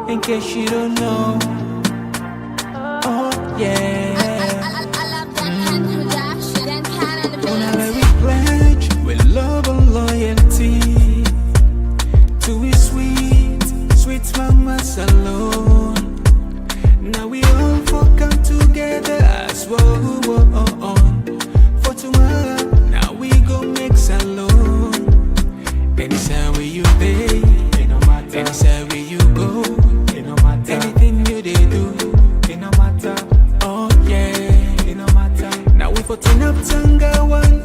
in case you don't know. Oh yeah. Whenever we pledge with love and loyalty to we sweet, sweet mamas alone. Now we all come together as one. For tomorrow, now we go mix alone. Anytime where you pay, anytime where you go, anything you they do, it no matter. Oh yeah, it no matter. Now we for turn up Tanga one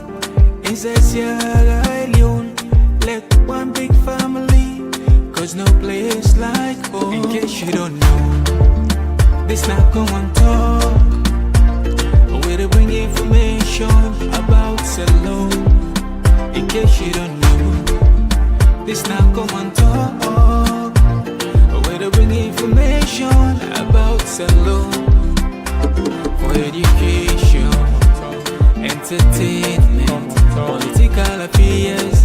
inside Sierra Leone. Let one big family, cause no place like home. In case you don't know, this not Komon-Tok. Where to bring information about Salon. In case you don't know, this not Komon-Tok. Where to bring information about Salon. For education, entertainment, political affairs.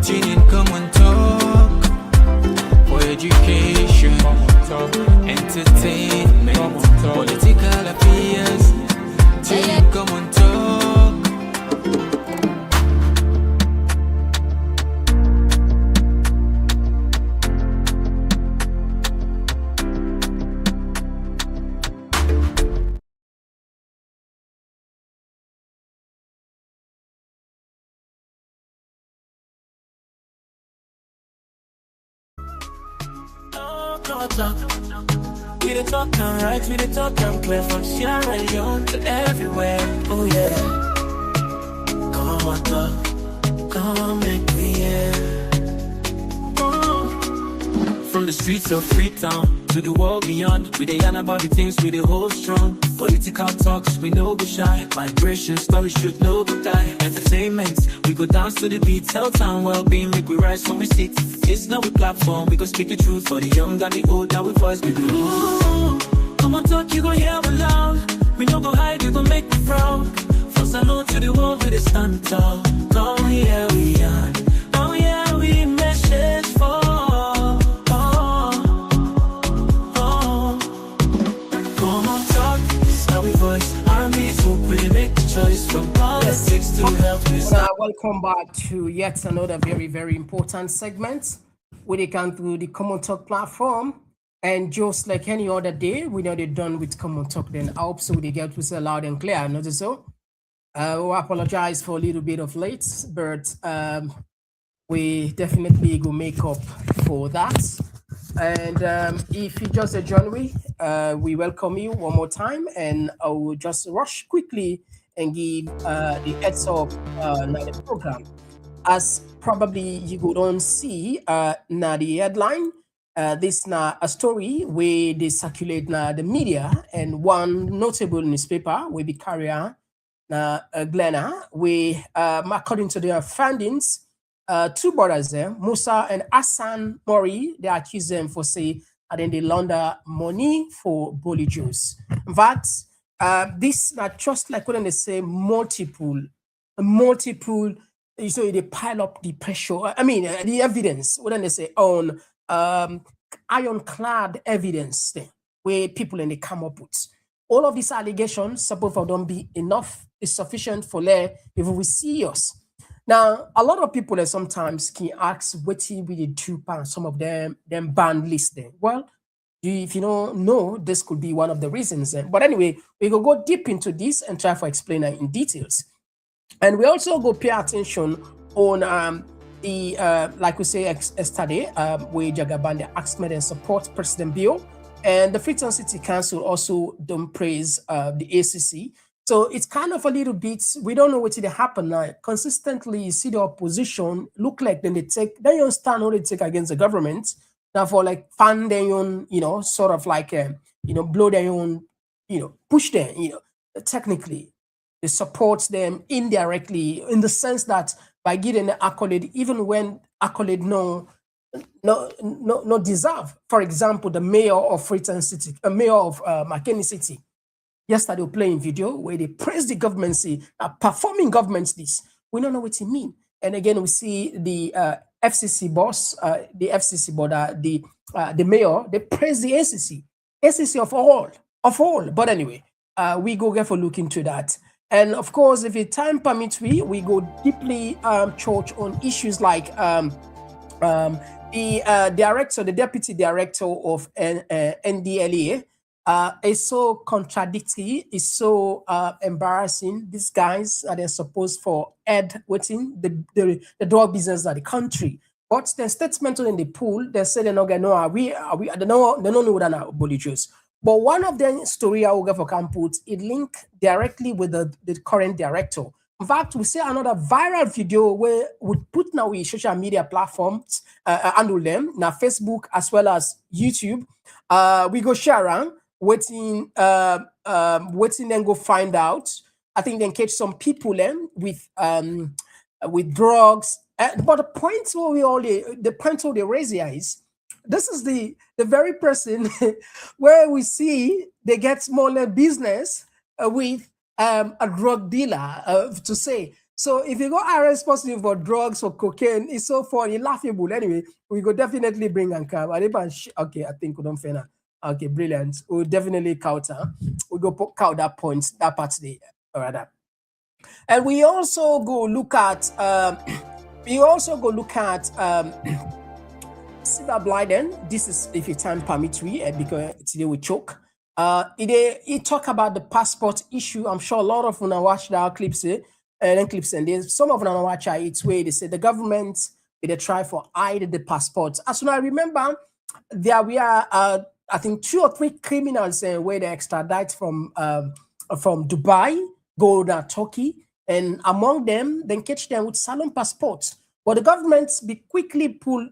Tune in Komon-Tok. For education, entertainment, political affairs. Tune in Komon-Tok. We the talk and right, we the talk and clear from Sierra Leone to everywhere. Oh yeah. Komon-Tok, come make me hear. From the streets of Freetown to the world beyond, we dey yarn about the things we dey hold strong. Political talks, we no go shy. Migration stories should no go die. Entertainment, we go dance to the beat. Health and well-being, make we rise from we sit. It's not a platform, we go speak the truth for the young and the old. That we voice we do. Komon-Tok, you go hear me loud. We no go hide, you go make me proud. From Salon to the world, we dey stand tall. Come here we are. Oh yeah, we message for. Welcome back to yet another very, very important segment. We come through the Komon-Tok platform. And just like any other day, we know they're done with Komon-Tok. Then I hope so they get to say loud and clear. Not so. We apologize for a little bit of late, but we definitely go make up for that. And if you just join me, we welcome you one more time, and I will just rush quickly and give the heads up now the program. As probably you go on see now the headline, this now a story where they circulate now the media, and one notable newspaper will be carrier now Glenna, where according to their findings, two brothers there, Moussa and Hassan Morue, they accuse them for say, and then they launder money for Bolle Jos. In fact, this not just like when they say multiple, so they pile up the pressure. I mean, the evidence. When they say on ironclad evidence, where people and they come up with all of these allegations, suppose for don't be enough, is sufficient for there if we see us. Now, a lot of people sometimes can ask what we did do some of them ban list there. Well, if you don't know, this could be one of the reasons. But anyway, we will go deep into this and try to explain it in details. And we also go pay attention on the, like we say yesterday, where Jagabande asked me and support President Bill. And the Freetown City Council also don't praise the ACC. So it's kind of a little bit, we don't know what will happen now. Consistently, you see the opposition look like then they don't stand or they take against the government. Therefore, like fund their own, sort of like, blow their own, push them, technically. They support them indirectly in the sense that by giving the accolade, even when accolade no deserve. For example, the mayor of Freetown City, mayor of McKinney City, yesterday playing video where they praise the government, say, performing governments this. We don't know what it mean. And again, we see the FCC boss, the FCC board, the the mayor, they praise the ACC of all. But anyway, we go get for look into that. And of course, if the time permits, we go deeply church on issues like the deputy director of NDLEA is so contradictory, is so embarrassing. These guys are they supposed for head waiting the drug business of the country. But the statement in the pool, they say they're not gonna know they don't know what are Bolle Jos. But one of the story I will get for Camput, it linked directly with the current director. In fact, we see another viral video where we put now with social media platforms, handle them, now Facebook as well as YouTube. We go share around, waiting then go find out. I think then catch some people with drugs. But the point where they raise here is this is the very person where we see they get smaller business with a drug dealer to say. So if you go arrest person for drugs or cocaine, it's so funny, laughable. Anyway, we go definitely bring and come. Okay, I think we don't fail. Okay, brilliant. We'll definitely counter. We go count that point, that part there. All right. And we also go look at Silver Blyden. This is if your time permits because today we choke. He talk about the passport issue. I'm sure a lot of them watch that clips and there's some of them watch it's where they say the government they try for hide the passports. As soon as I remember, there we are I think 2 or 3 criminals where they extradite from Dubai, go to Turkey, and among them, then catch them with salon passports. But the government be quickly pull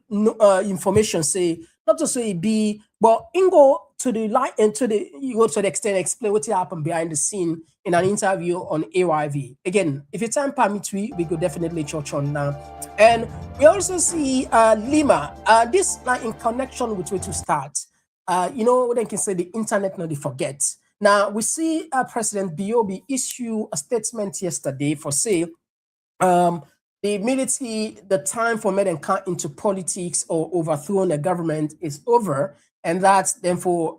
information, say not to say be, but go to the light and you go to the extent explain what happened behind the scene in an interview on AYV. Again, if your time permits, we could definitely touch on now. And we also see Lima. This like in connection with where to start. They can say the internet not they forget. Now we see President Biobi issue a statement yesterday for say the military, the time for men and come into politics or overthrowing the government is over, and that's then for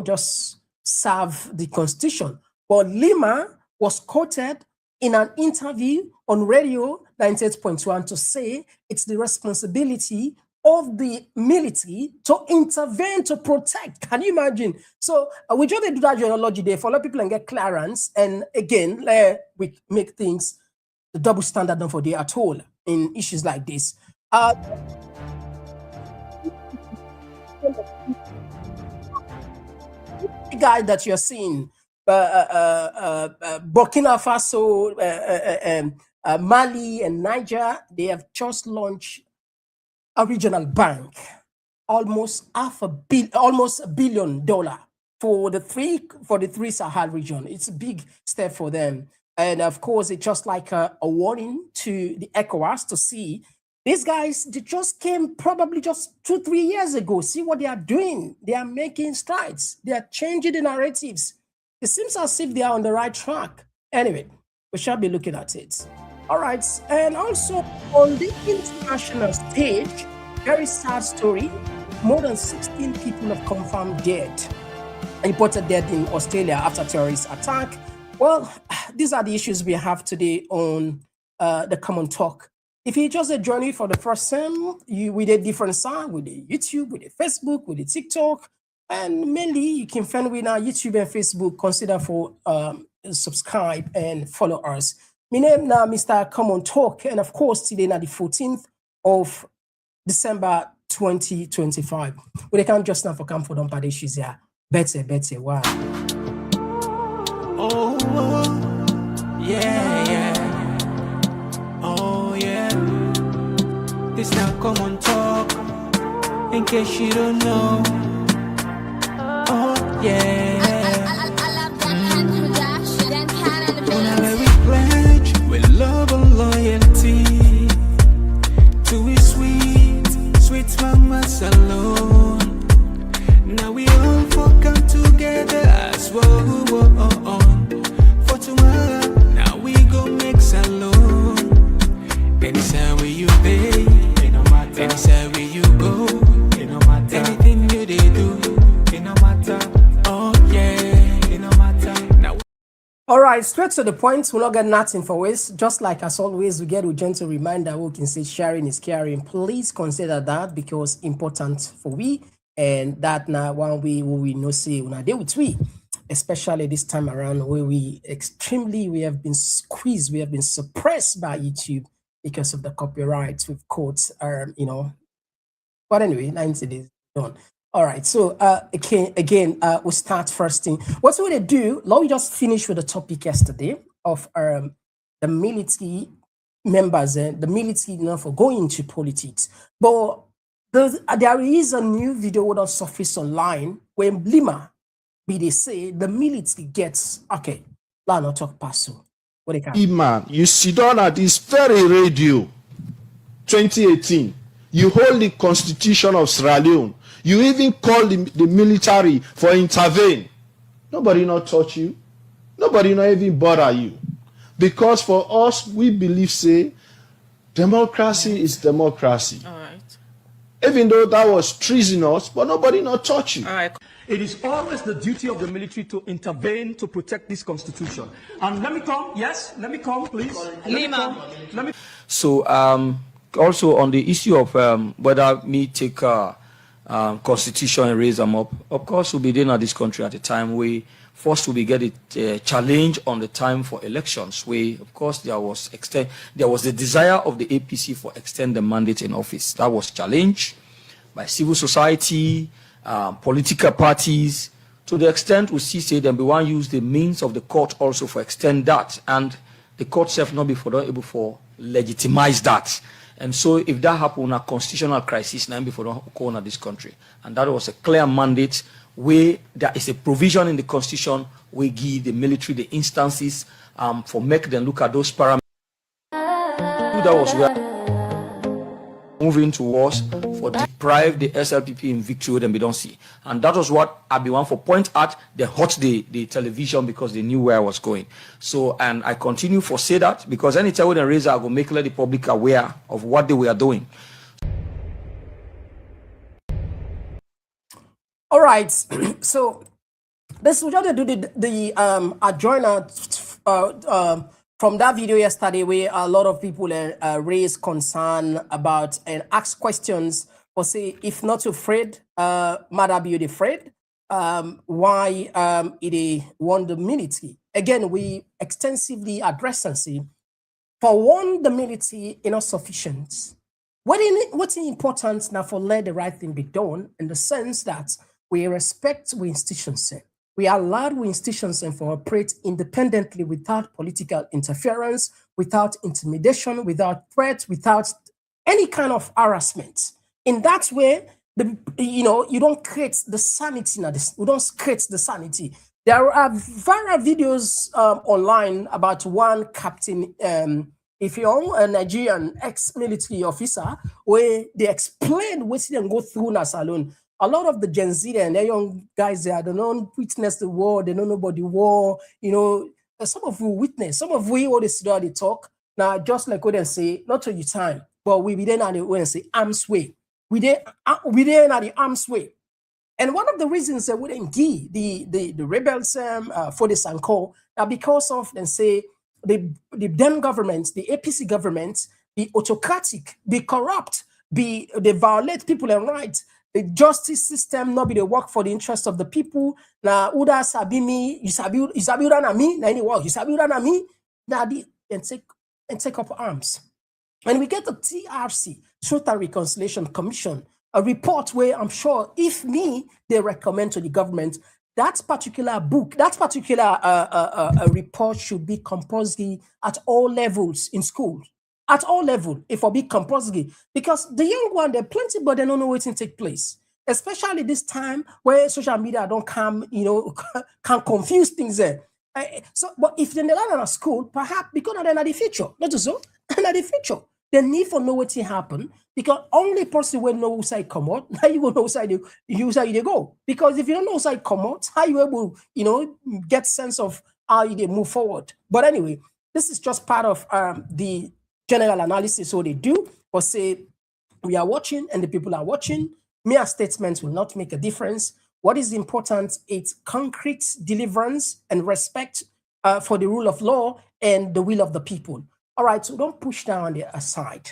just serve the constitution. But Lima was quoted in an interview on radio 98.1 to say it's the responsibility of the military to intervene to protect. Can you imagine? So we just do that genealogy there for a lot of people and get clearance. And again, we make things the double standard not for there at all in issues like this. The guy that you're seeing, Burkina Faso, Mali, and Niger, they have just launched a regional bank, almost $1 billion for the three Sahel region. It's a big step for them. And of course, it's just like a warning to the ECOWAS to see these guys, they just came probably just 2-3 years ago. See what they are doing. They are making strides. They are changing the narratives. It seems as if they are on the right track. Anyway, we shall be looking at it. All right. And also on the international stage, very sad story. More than 16 people have confirmed dead, reported dead in Australia after terrorist attack. Well, these are the issues we have today on the Komon-Tok. If you just join me for the first time, with a different side, with the YouTube, with the Facebook, with the TikTok, and mainly you can find with our YouTube and Facebook. Consider for subscribe and follow us. My name now Mr. Komon-Tok, and of course today now the 14th of December 2025. We can't just now for come for them party issues here. Better, wow. Oh, yeah. Oh, yeah. This now Komon-Tok, in case you don't know. Oh, yeah. Whenever we pledge with love and loyalty to we sweet mamas alone. Now we all come together as one. For tomorrow, now we go make salon. Any side where you pay, any side where you go, anything right, straight to the point. We'll not get nothing for waste. Just like as always, we get a gentle reminder we can say sharing is caring. Please consider that because important for we. And that now one way we know say when I deal with we, especially this time around where we have been squeezed, we have been suppressed by YouTube because of the copyrights with courts, But anyway, 90 days done. All right, so again, we'll start first thing. What we do, let me just finish with the topic yesterday of the military members, the military for going into politics. But there is a new video that surfaced online where Lima, they say the military gets, okay, let's not talk past so. What they can. Man, you sit down at this very radio, 2018. You hold the Constitution of Sierra Leone. You even call the military for intervene. Nobody not touch you. Nobody not even bother you. Because for us, we believe, say, democracy is democracy. All right. Even though that was treasonous, but nobody not touch you. All right. It is always the duty of the military to intervene to protect this constitution. And let me come, please. Lima. So also on the issue of whether me take constitution and raise them up, of course we'll be doing at this country at a time where first we get a challenge on the time for elections, where of course there was the desire of the APC for extend the mandate in office. That was challenged by civil society, political parties, to the extent we see say them we want to use the means of the court also for extend that, and the court self not able for legitimize that. And so if that happened, a constitutional crisis now before don't corner this country. And that was a clear mandate where there is a provision in the constitution where give the military the instances for make them look at those parameters. That was where moving towards for deprive the SLPP in victory and we don't see. And that was what I be one for point at they hot the television because they knew where I was going. So and I continue for say that because anytime when they raise I go make let the public aware of what they were doing. All right, so this we just do the adjoiner from that video yesterday where a lot of people raised concern about and asked questions or say if not afraid, mother be afraid, why it won the military. Again, we extensively address and see for one the military is not sufficient. What's important now for let the right thing be done in the sense that we respect we institutions. We allow we institutions to operate independently without political interference, without intimidation, without threats, without any kind of harassment. In that way, you don't create the sanity. We don't create the sanity. There are various videos online about one captain, if you're a Nigerian ex-military officer, where they explain what they go through in a salon. A lot of the Gen Z and the young guys there, they don't witness the war, they don't know about the war, some of you witness, some of we all this they talk. Now, just like what they say, not to your time, but we be then at the way and say arms way. We then at the arms way. And one of the reasons that we didn't give the rebels for the Sanko now because of them say the them government, the APC government, be autocratic, be corrupt, they violate people and rights. The justice system not be the work for the interest of the people. Now, Uda sabi me, you sabi na me, na any work, you sabi na me, and take up arms. And we get the TRC, Truth and Reconciliation Commission, a report where I'm sure if they recommend to the government that particular book, that particular report should be compulsory at all levels in school. At all levels, if I be compulsory, because the young one, they're plenty, but they don't know what can take place. Especially this time where social media don't come, can confuse things there. But if they're not in a school, perhaps because they're not the future, not so, they're not the future. They need for know what will happen because only person will know side come out. How you will know side they go? Because if you don't know side come out, how you able, get sense of how they move forward. But anyway, this is just part of the general analysis. So they do, or say we are watching and the people are watching. Mere statements will not make a difference. What is important is concrete deliverance and respect for the rule of law and the will of the people. All right, so don't push that on the aside.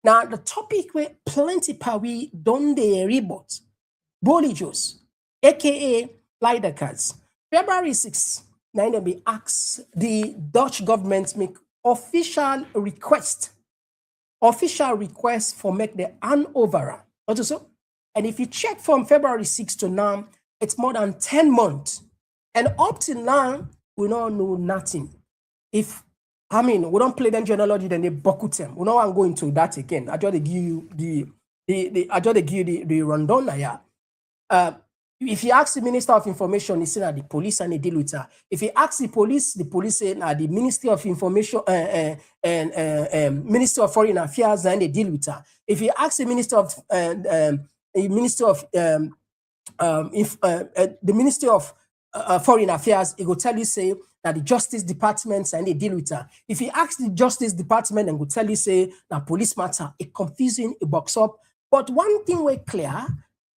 Now, the topic where plenty pawi don't they rebut, Bolle Jos, aka Leijdekkers, February 6, 9 asks the Dutch government make official request for make the handover. Also, and if you check from February 6 to now, it's more than 10 months. And up till now, we don't know nothing. If we don't play them genealogy, then they buckle them. We don't want to go into that again. I just give you the rundown here. If you ask the Minister of Information, he said that the police and they deal with her. If you ask the police say that the Ministry of Information and Ministry of Foreign Affairs and they deal with her. If you ask the Minister of the Ministry of Foreign Affairs, it will tell you say that the Justice Department and they deal with her. If you ask the Justice Department, and will tell you say that police matter, it confusing, it box up. But one thing we're clear.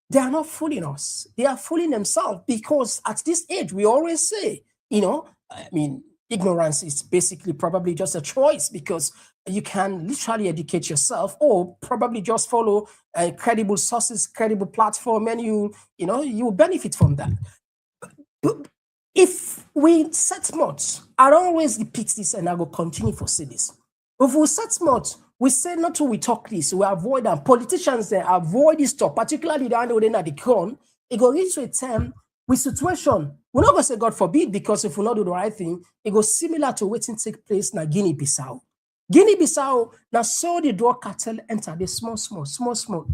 They are not fooling us. They are fooling themselves because at this age, we always say, ignorance is basically probably just a choice because you can literally educate yourself or probably just follow credible sources, credible platform, and you will benefit from that. If we set much, I always repeat this and I will continue to say this. If we set much, we say not to we talk this, we avoid them. Politicians they avoid this stuff, particularly the one at the crown. It go reach to a time with situation. We're not gonna say God forbid, because if we not do the right thing, it goes similar to what take place in Guinea-Bissau. Guinea-Bissau now saw the drug cartel enter the small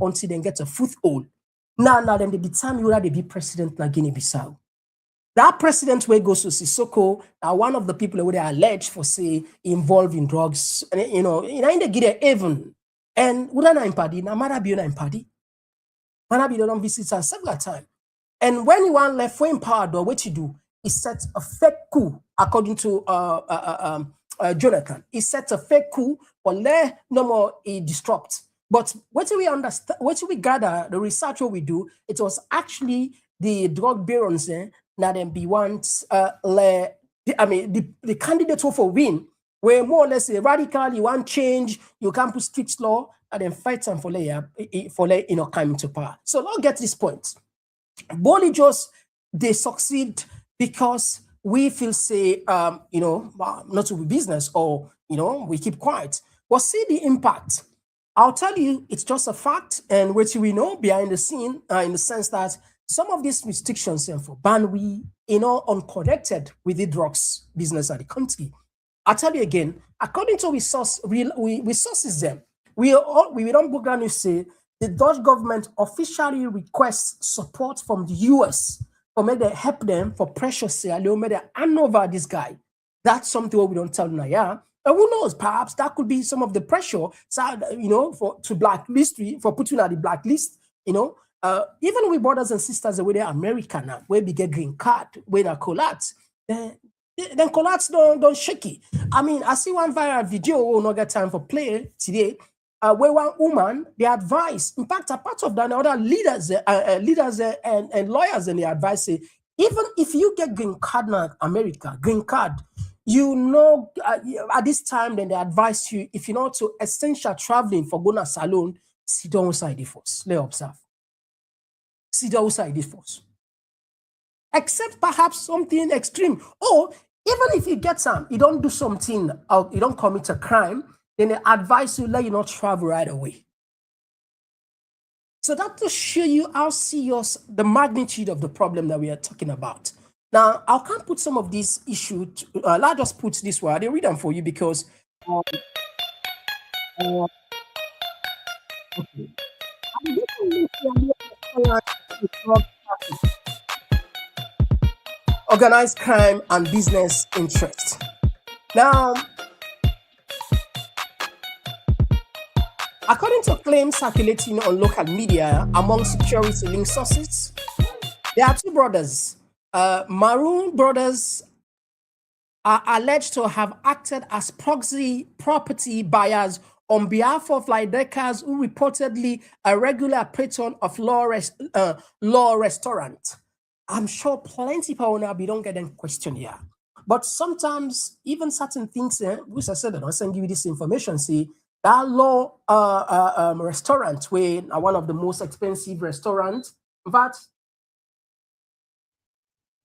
until they get a foothold. Now then they determine whether they be president in Guinea-Bissau. That president where goes to Sissoko, one of the people who they are alleged for say involved in drugs, and in the Guinea even. And we don't party, na Marabi na party. Marabi don't visit us several times. And when you want left for in power, what you do is set a fake coup, according to Jonathan. He set a fake coup, but let no more disrupt. But what do we understand? What do we gather? The research what we do, it was actually the drug barons that then be once the candidates who for win were more or less a radical, you want change, you can't put strict law, and then fight them for coming to power. So now get this point. Bolle Jos, they succeed because we feel say not to be business or we keep quiet. But see the impact. I'll tell you, it's just a fact, and what we know behind the scene, in the sense that some of these restrictions for ban we unconnected with the drugs business of the country. I tell you again, according to we sources them, we don't program you say the Dutch government officially requests support from the US for make they help them for pressure Sierra Leone, make they hand over this guy. That's something we don't tell now, yeah. And who knows? Perhaps that could be some of the pressure, to blacklist, for putting on the blacklist, even with brothers and sisters where they're American now, where we get green card, where they collapse, then collapse don't shaky. I see one viral video, we'll not get time for play today, where one woman, they advise, in fact, a part of that, other leaders and lawyers, and they advise say, even if you get green card now, America, green card, at this time, then they advise you, if you're not to essential traveling for going to salon, sit down outside the force. Let's observe. Sit down outside the force. Except perhaps something extreme. Or even if you get some, you don't do something, you don't commit a crime, then they advise you, let you not travel right away. So that to show you how serious the magnitude of the problem that we are talking about. Now, I can't put some of these issues, I'll just put this one, I'll read them for you because organized crime and business interests. Now, according to claims circulating on local media among security linked sources, there are two brothers. Morue brothers are alleged to have acted as proxy property buyers on behalf of Leijdekkers, who reportedly a regular patron of Law Restaurant. I'm sure plenty of people now don't get them question here. But sometimes even certain things, which I said, I don't give you this information, see, that law restaurant, where one of the most expensive restaurants, in fact,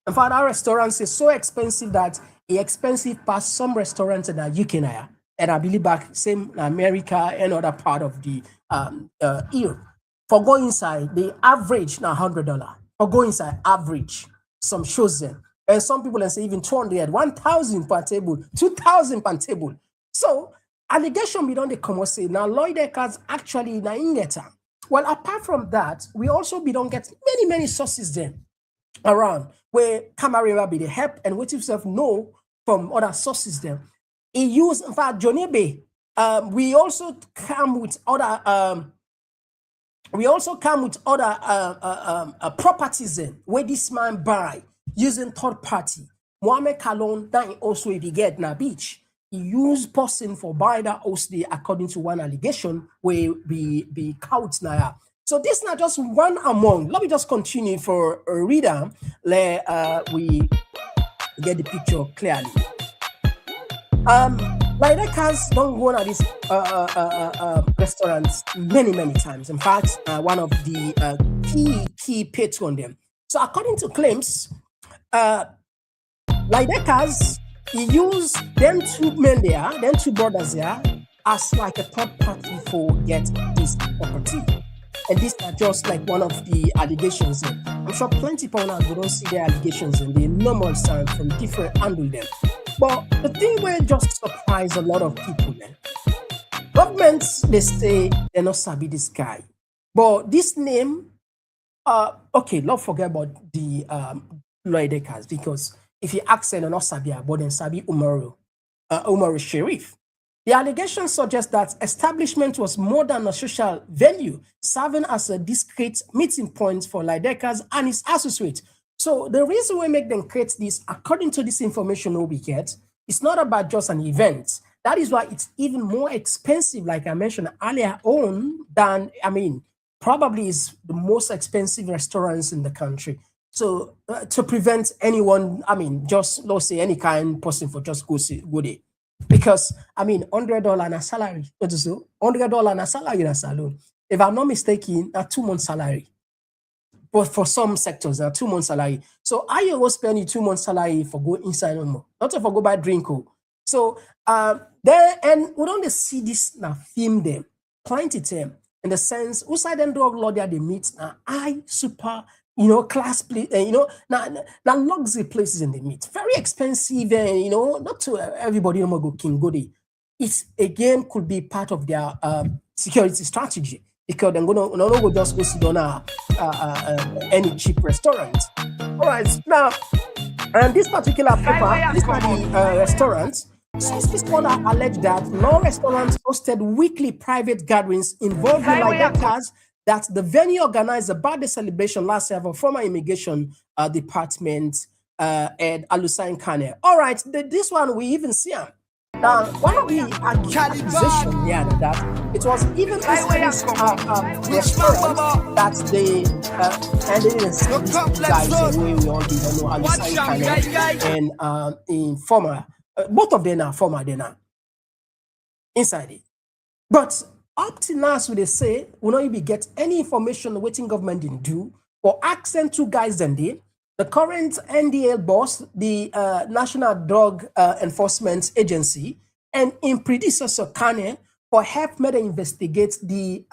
our restaurants is so expensive that it's expensive past some restaurants in the UK now. And I believe back same America and other part of the Europe. For going inside, the average now $100. For going inside, average. Some shows them. And some people say even 200, 1,000 per table, 2,000 per table. So allegation we don't come say now Leijdekkers actually na ingeta. Well, apart from that, we also we don't get many sources then around where camera be the help and what yourself know from other sources then. He used, in fact, Johnny Bay. We also come with other properties then where this man buy using third party. Mohamed Kalon then also if he get na beach. He used person for buy that house day according to one allegation where be count now. So this is not just one among. Let me just continue for a reader. We get the picture clearly. Leijdekkers don't go to these restaurants many times. In fact, one of the key patron them. So according to claims, Leijdekkers he used them two men there, them two brothers there, as like a third party for get this property. And these are just like one of the allegations. I'm sure plenty of owners will don't see their allegations in the normal sound from different angle them. But the thing where just surprise a lot of people then. Governments, they say they're not sabi this guy. But this name, okay, don't forget about the Leijdekkers, because if you ask them, they're not sabi, but then sabi Umaru Sharif. The allegation suggests that establishment was more than a social venue, serving as a discreet meeting point for Leijdekkers and his associates. So the reason we make them create this, according to this information we get, it's not about just an event. That is why it's even more expensive, like I mentioned earlier on, than, probably is the most expensive restaurants in the country. So to prevent anyone, just let's say any kind person for just go there. Because $100 na salary, $100 na salary na salon. If I'm not mistaken, a 2 month salary. But for some sectors, a 2 month salary. So I always spend you 2 months salary for go inside no more, not for go buy drink. So then and we don't see this na film them, plenty them in the sense outside them drug law they meet na high super class place, now luxury places in the meet. Very expensive, and not to everybody no more go king go there. It again could be part of their security strategy because they're gonna go just go sit on any cheap restaurant. All right, now and this particular paper, this restaurant. Sources further allege that no restaurants hosted weekly private gatherings involving Leijdekkers. That the venue organized a birthday celebration last year for former immigration department at Alusain Kane. All right, this one we even see him. Now, one of the accusations here that it was even this restaurant that they and they didn't see these guys away. We all didn't know Alusain Kane and in former, both of them are former. They now inside it, but. Up to now, so they say, we don't even get any information on what government didn't do, or accent two guys than they. The current NDL boss, the National Drug Enforcement Agency, and in predecessor Kane for help me to investigate the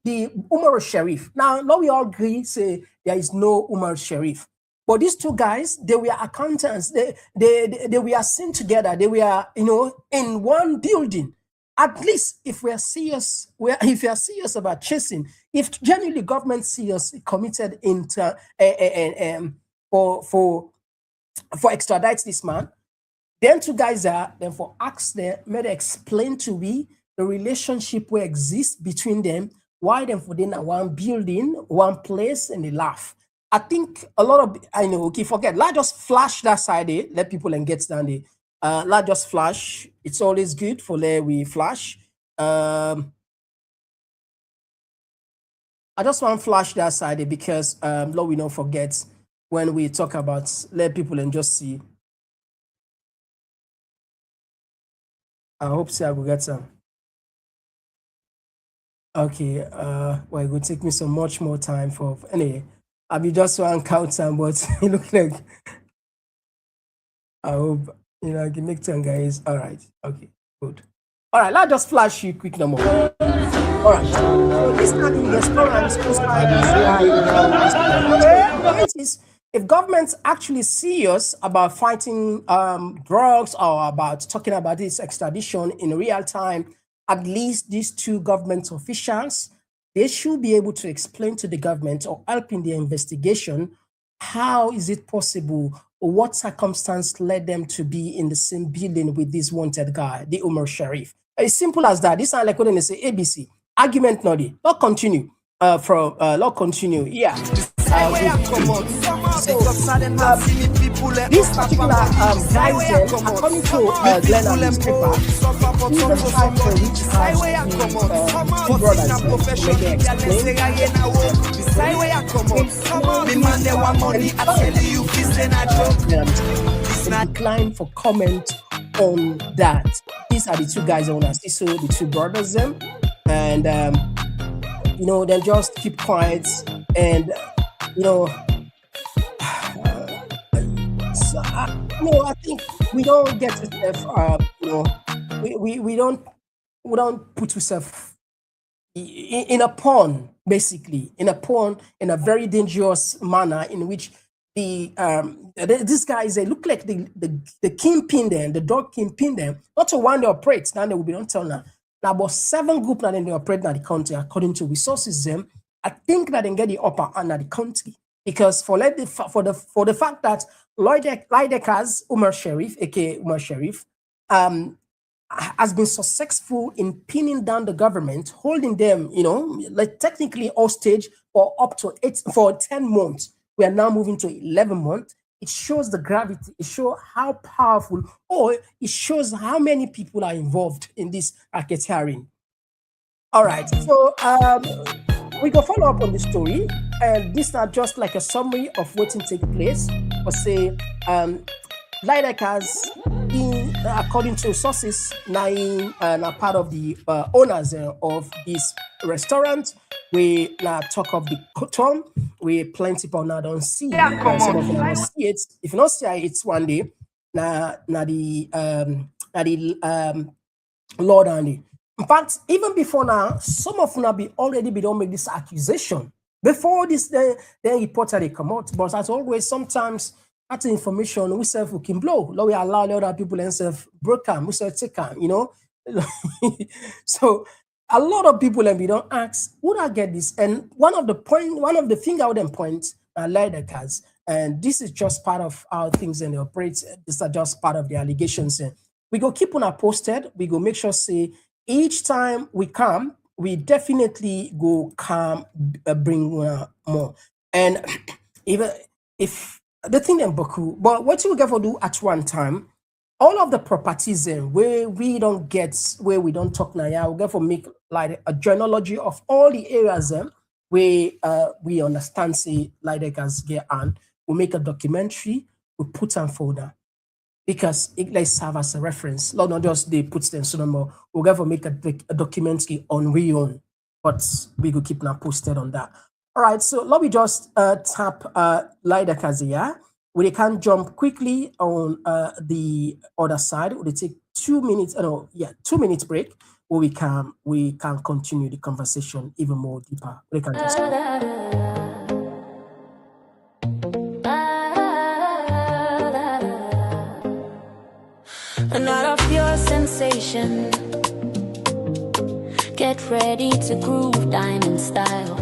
the Umar Sharif. Now we all agree, say there is no Umar Sharif. But these two guys, they were accountants, they were seen together, they were, in one building. At least if we are serious, if you are serious about chasing, if genuinely government serious committed into for extradite this man, then two guys are then for ask them, made explain to we the relationship will exist between them, why them for them at one building, one place, and they laugh. I think a lot of forget. Let's just flash that side there, let people and get down there. Let's just flash. It's always good for we flash. I just want to flash that side because Lord, we don't forget when we talk about let people and just see I hope so I will get some. Okay, well, it will take me so much more time for anyway. I'll be just one count some, but it look like I hope I can make time, guys. All right, okay, good. All right, let's just flash you quick number. All right, so this kind of restaurants, if governments actually serious about fighting drugs or about talking about this extradition in real time, at least these two government officials, they should be able to explain to the government or help in the investigation how is it possible or what circumstance led them to be in the same building with this wanted guy, the Umar Sharif. As simple as that. This is like when they say ABC. Argument not it. Not continue. Not continue. Yeah. This particular guys then, according to Glenn and his paper, even tried to reach out to two brothers to make it explain. Decline for comment on that. These are the two guys I want to see, so the two brothers them, and then just keep quiet and so, I think we don't get to we don't put ourselves in a pawn, basically in a very dangerous manner in which these guys, they look like the kingpin them, the dog kingpin them, not to one they operate. Now they will be don't tell now. Now about 7 group now they operate in the country according to resources them. I think that they get the upper hand of the country because for the fact that Leijdekkers, Umar Sharif, aka Umar Sharif, has been successful in pinning down the government, holding them, like technically hostage for up to 10 months. We are now moving to 11 months. It shows the gravity. It shows how powerful, or it shows how many people are involved in this racketeering. All right, so we can follow up on the story, and this is not just like a summary of what take place, but say Leijdekkers, according to sources, are part of the owners of this restaurant. We now talk of the cotton. We plenty people now don't see. Some of them don't see it. If you not see it one day, the Lord Andy. In fact, even before now, some of them already don't make this accusation. Before this, then reported they come out. But as always, sometimes that information we self we can blow. We allow the other people and self break them, we self take them, So a lot of people and we don't ask, would I get this? And one of the thing I would then point are Leijdekkers, and this is just part of how things and operate. These are just part of the allegations. And we go keep on our posted. We go make sure say each time we come, we definitely go come bring more. And even if the thing in Baku, but what you get for do at one time, all of the properties where we don't get, where we don't talk now, yeah, we get for make like a journalogy of all the areas where we understand say Leijdekkers get on. We make a documentary, we put on folder because it like serve as a reference. Not just they put them so no more. We'll get for make a documentary on we own, but we will keep now posted on that. All right, so let me just tap Leijdekkers here. We can jump quickly on the other side. We'll take 2 minutes. 2 minutes break. Where we can continue the conversation even more deeper. We can just Another pure sensation. Get ready to groove diamond style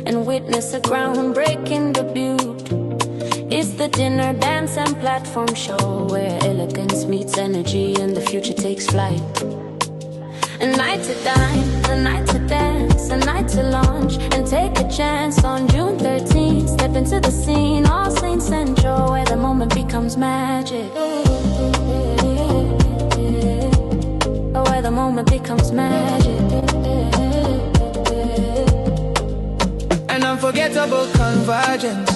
and witness a groundbreaking debut. It's the dinner, dance, and platform show where elegance meets energy and the future takes flight. A night to dine, a night to dance, a night to launch and take a chance on June 13th. Step into the scene, All Saints Central, where the moment becomes magic. Where the moment becomes magic. An unforgettable convergence.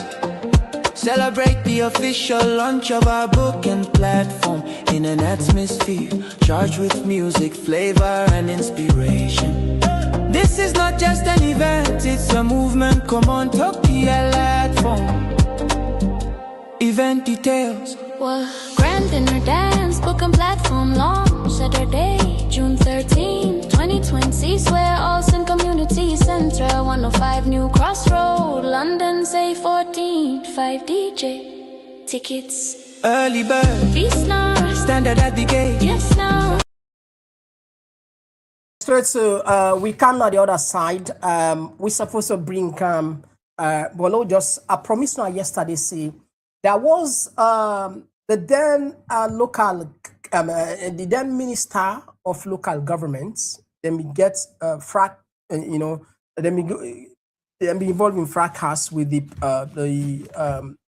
Celebrate the official launch of our book and platform in an atmosphere charged with music, flavor, and inspiration. This is not just an event, it's a movement. Komon-Tok platform. Event details. What? Grand dinner dance, book and platform launch Saturday, June 13, 2020. Swear Olsen Community Centre, 105 New Crossroad, London, say 14, 5 DJ. Tickets. Early bird. Feast now. Standard at the gate. Yes now. Straight to we come on the other side. We supposed to bring Bolle Jos. I promised now yesterday. See, there was the then local, the then minister of local governments. Then we get then we be involved in fracas with the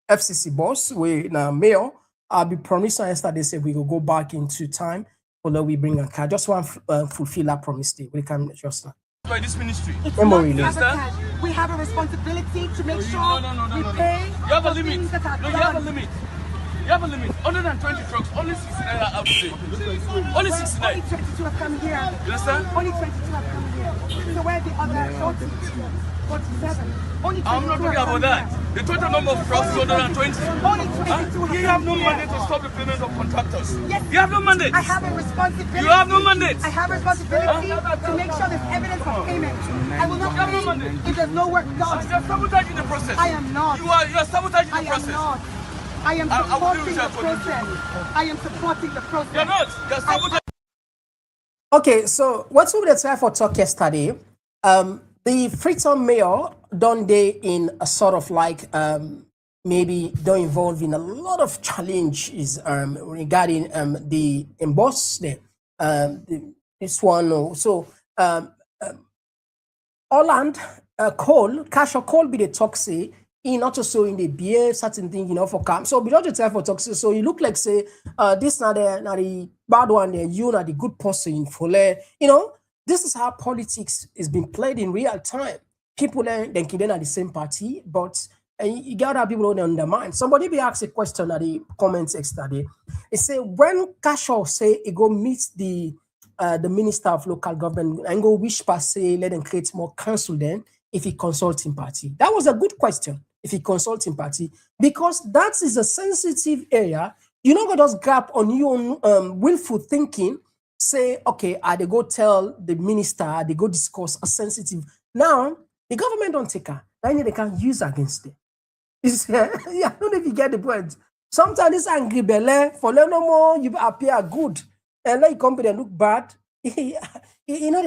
FCC boss. We now mayor. I'll be promising yesterday. Say we will go back into time. Although we bring a car, just want fulfill that promise. We can just by this ministry. It's not sabotage. We have a responsibility to make sure we pay. You have a limit. No, you have a limit. You have a limit. 120 trucks, only 69 are out today. Only 69. Only 22 have come here. You understand? Only 22 have come here. So where the other 47? Only 22 I'm not talking about that. The total number of trucks is 120. Only 22 You have no mandate to stop the payment of contractors. Yes. You have no mandate. I have a responsibility. You have no mandate. I have a responsibility to make sure there's evidence of payment. I will not pay if there's no work done. You're sabotaging the process. I am not. You are sabotaging the I process. am not. I am supporting the process. I am supporting the process. You're not. You're sabotaging. Okay, so what's we try for talk yesterday? The Freetown mayor done they in a sort of like maybe don't involve in a lot of challenges regarding the emboss there. This one so Holland coal, cash or coal be the toxic. In not so in the beer certain thing, for camp. So we don't try for toxic. So you look like say this not the bad one there, you not the good person for this is how politics is being played in real time. People then are the same party, but you got other people who undermine. Somebody be asked a question at the comments yesterday. It say when Kashaw say he go meet the minister of local government and go wish per se let them create more council then if he consulting party. That was a good question. If he consulting party, because that is a sensitive area. You not gonna just grab on your own willful thinking. Say, okay, they go tell the minister, they go discuss a sensitive. Now, the government don't take her. Then they can use against it. Yeah, I don't know if you get the point. Sometimes this angry belly, for no more, you appear good. And let you come and look bad. They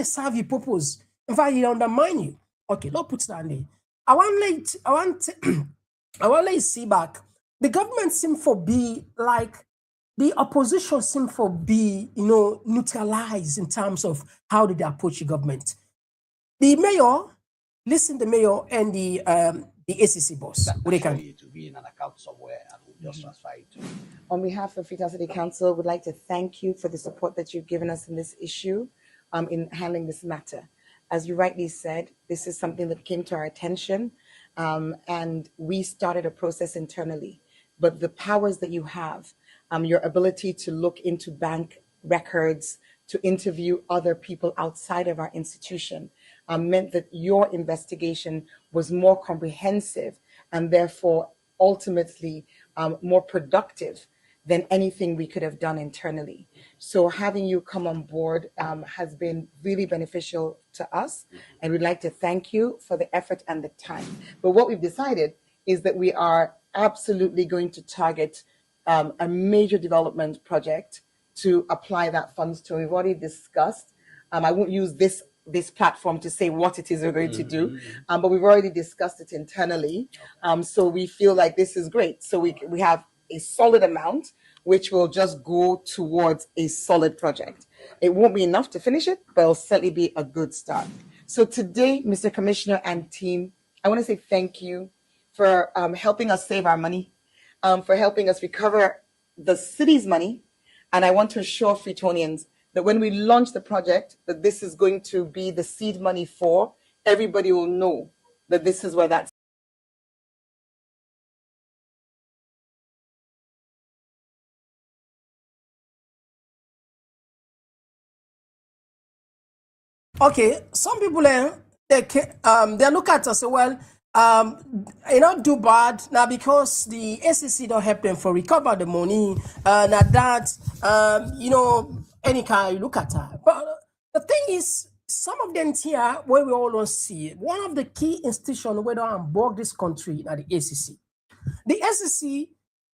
serve your purpose. In fact, he undermine you. Okay, don't put that there. I want to see back. The government seem for be like the opposition seem for be, neutralized in terms of how did they approach the government. The mayor, listen, the mayor and the ACC boss. What they can to be in an account somewhere and we'll just transfer it to you. On behalf of Freetown City Council, we'd like to thank you for the support that you've given us in this issue, in handling this matter. As you rightly said, this is something that came to our attention, and we started a process internally. But the powers that you have, your ability to look into bank records, to interview other people outside of our institution, meant that your investigation was more comprehensive and therefore ultimately more productive than anything we could have done internally. So having you come on board has been really beneficial to us, and we'd like to thank you for the effort and the time. But what we've decided is that we are absolutely going to target a major development project to apply that funds to. We've already discussed, I won't use this platform to say what it is we're going to do, but we've already discussed it internally. So we feel like this is great. So we have a solid amount, which will just go towards a solid project. It won't be enough to finish it, but it'll certainly be a good start. So today, Mr. Commissioner and team, I want to say thank you for helping us save our money, for helping us recover the city's money. And I want to assure Freetonians that when we launch the project, that this is going to be the seed money for, everybody will know that this is where that Okay, some people they look at us and say, well, you know, do bad now because the SEC don't help them for recover the money. Now that you know, any kind you look at her. But the thing is, some of them here where we all see it, one of the key institutions where they unborg this country at the SEC. The SEC,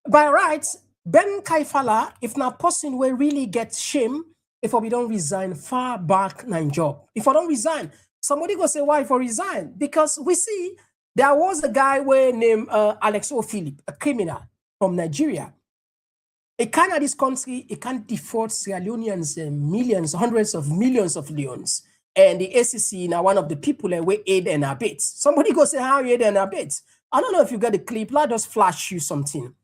by rights, Ben Kaifala, if not person will really get shame if we don't resign far back nine job. If I don't resign, somebody go say why if I resign? Because we see there was a guy named Alex O'Philip, a criminal from Nigeria. A kind of this country, it can't defraud Sierra Leoneans millions, hundreds of millions of leons. And the SEC now one of the people that we aid and abet. Somebody go say how you aid and abet. I don't know if you got the clip. Let just flash you something.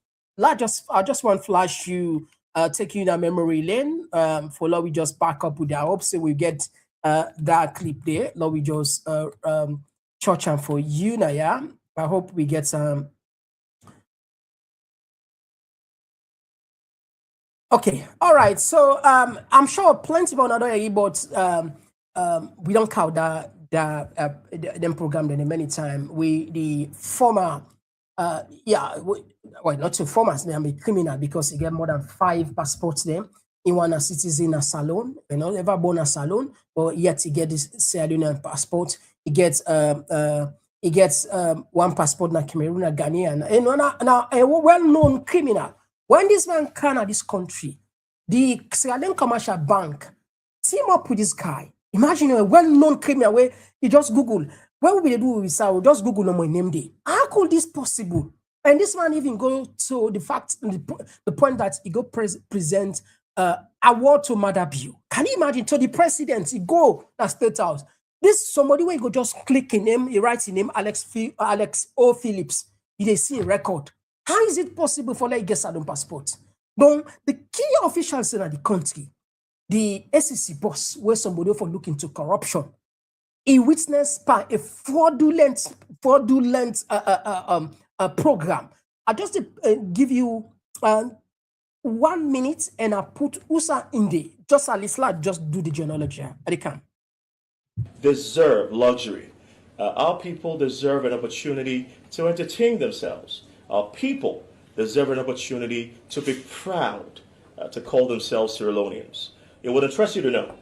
I just want to flash you, take you in a memory lane. For now we just back up with that. I hope so we get that clip there. Now we just church and for you now, yeah. I hope we get some. Okay, all right. So I'm sure plenty of another but we don't count that them program them many times. We the former well, not to former, they are criminal because he get more than 5 passports there. He want a citizen a salon, you know, never born a salon, but yet he get this Sierra Leonean passport. He gets one passport na Cameroon, a Ghanaian, and now a well-known criminal. When this man came out this country, the Sierra Leone Commercial Bank team up with this guy. Imagine a well-known criminal where you just Google, what will they do with Sierra? Just Google on my name day. How could this possible? And this man even go to the fact, the point that he go present award to Mother Bill. Can you imagine? To the president, he go to State House. This somebody where he go just click in name, he writes in name Alex O. Phillips. They see a record. How is it possible for like get Salon passport? But the key officials in the country, the SEC boss, where somebody for look into corruption, he witnessed by a fraudulent program. I just give you 1 minute and I put USA in there. Just a little, just do the genealogy. I can. Deserve luxury. Our people deserve an opportunity to entertain themselves. Our people deserve an opportunity to be proud, to call themselves Sierra Leoneans. It would interest you to know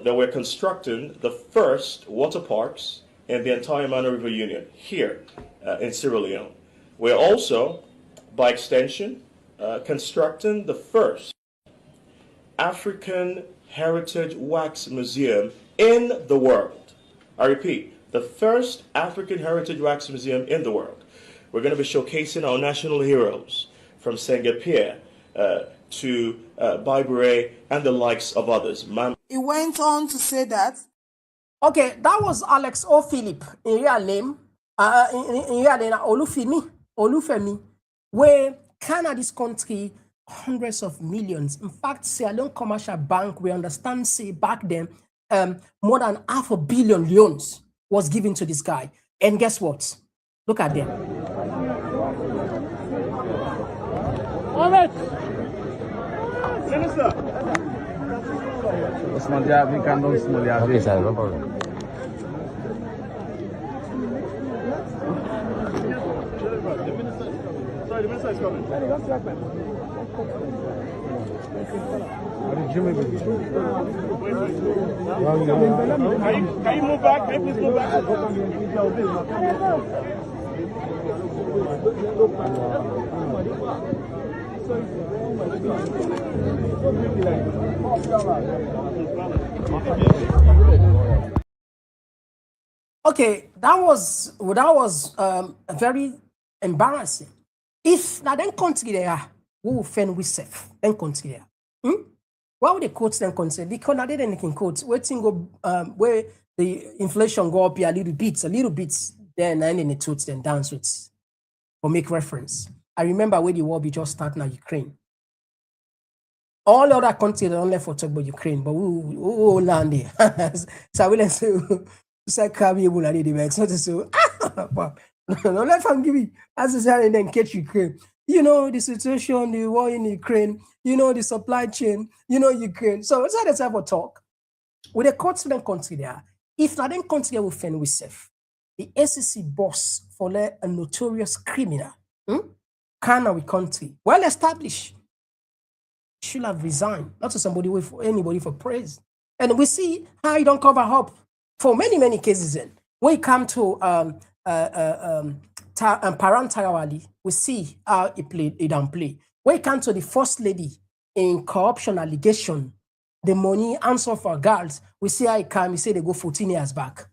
that we're constructing the first water parks in the entire Mana River Union here in Sierra Leone. We're also, by extension, constructing the first African Heritage Wax Museum in the world. I repeat, the first African Heritage Wax Museum in the world. We're going to be showcasing our national heroes from Senghor to Baibure and the likes of others. He went on to say that. Okay, that was Alex O. Philip in real name. In real name, Olufemi, where Canada's country hundreds of millions. In fact, Sierra Leone Commercial Bank, we understand, say back then, more than $500 million loans was given to this guy. And guess what? Look at them. All right. Minister. Okay, sir, no problem. Sorry, the minister is coming. Can you move back? Can you please move back? Okay, that was very embarrassing. If now then country there, who will fend with safe? Then country there. Why would the courts then consider? Because now they didn't court. Waiting go where the inflation go up here a little bit, then the truth then dance with or make reference. I remember when the war be just start now Ukraine. All the other countries don't left for talk about Ukraine, but we land there. So I will say Krabi will not the so to say no let them give me as I said and then catch Ukraine. You know the situation, the war in Ukraine, you know the supply chain, you know Ukraine. So it's not the type of talk. With the courts then country there, If not, then continue with fend with self. The SEC boss for a notorious criminal, can our country, well established, should have resigned, not to somebody with anybody for praise. And we see how he don't cover up for many cases. Then when it come to parental, we see how he don't play. When it comes to the first lady in corruption allegation, the money answer for girls, we see how it come. We say they go 14 years back.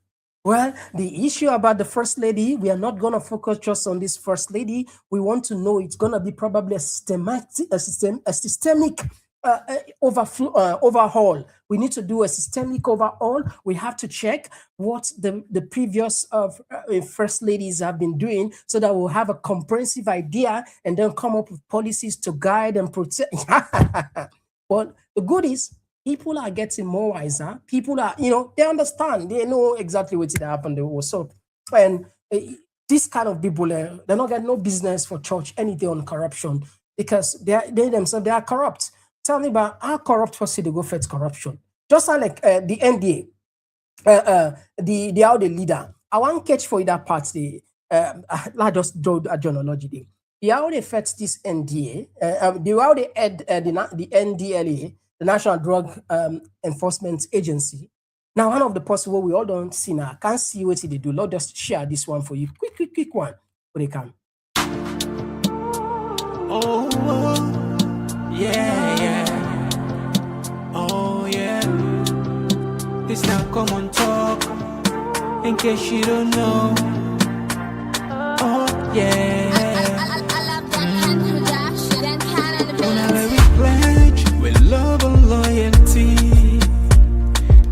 Well, the issue about the first lady, we are not going to focus just on this first lady. We want to know it's going to be probably a systemic overhaul. We need to do a systemic overhaul. We have to check what the previous first ladies have been doing so that we'll have a comprehensive idea and then come up with policies to guide and protect. But the good is, people are getting more wiser. People are, they understand. They know exactly what's happened. What's up. And this kind of people, they're not getting no business for church anything on corruption because they themselves, they are corrupt. Tell me about how corrupt was it to go fight corruption? Just like the NDA, the how the leader. I want catch for that part. I just draw a journalogy. The how they fetch this NDA, the how they add the NDLA, the National Drug Enforcement Agency. Now, one of the possible we all don't see now, can't see what they do. Lord, just share this one for you. Quick one. But they can. Oh, yeah. Oh, yeah. It's now Komon-Tok. In case you don't know. Oh, yeah. Love and loyalty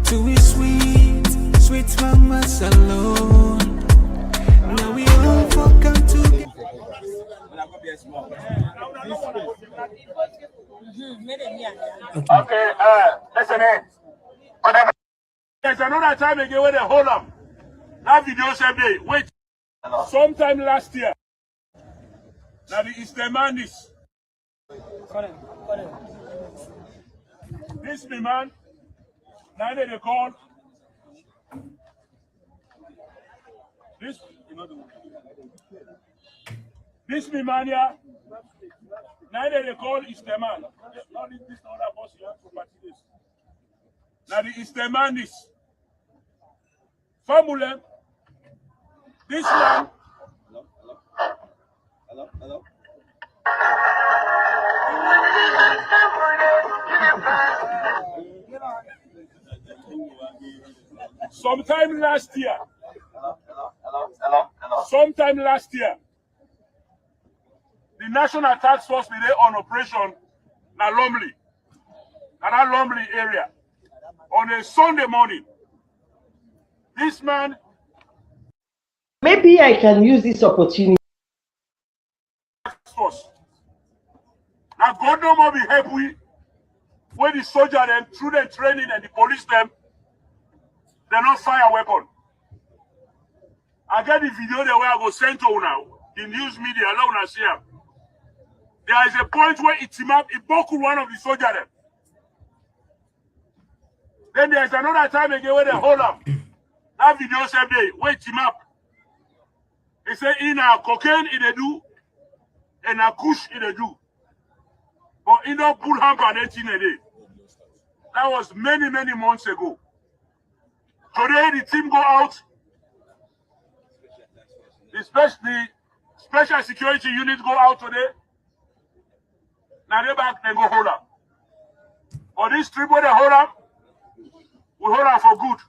to his sweet mama salon. Now we all come to. Okay, listen in. There's another time again where they hold up. That video said they wait. Sometime last year. Now the Islamandis. This me man, now they call this, this me man here, now they call is the man. Not this other boss here for party. Now the Islamandis. Formula, this man. Hello. Sometime last year, the National Task Force be there on operation na Lumley, that Lumley area, on a Sunday morning. This man. Maybe I can use this opportunity. Now God no more be help we when the soldier them through the training and the police them, they not fire weapon. I get the video there where I go send to now. The news media allow us here. There is a point where it broke one of the soldier them. Then there is another time again where they hold up. That video said they wait him up. They say in a cocaine in a do and a kush in a do. But in don't pull hamper anything a day. That was many months ago. Today the team go out. The special security units go out today. Now they back and go hold up. But this trip where they hold up, we hold up for good.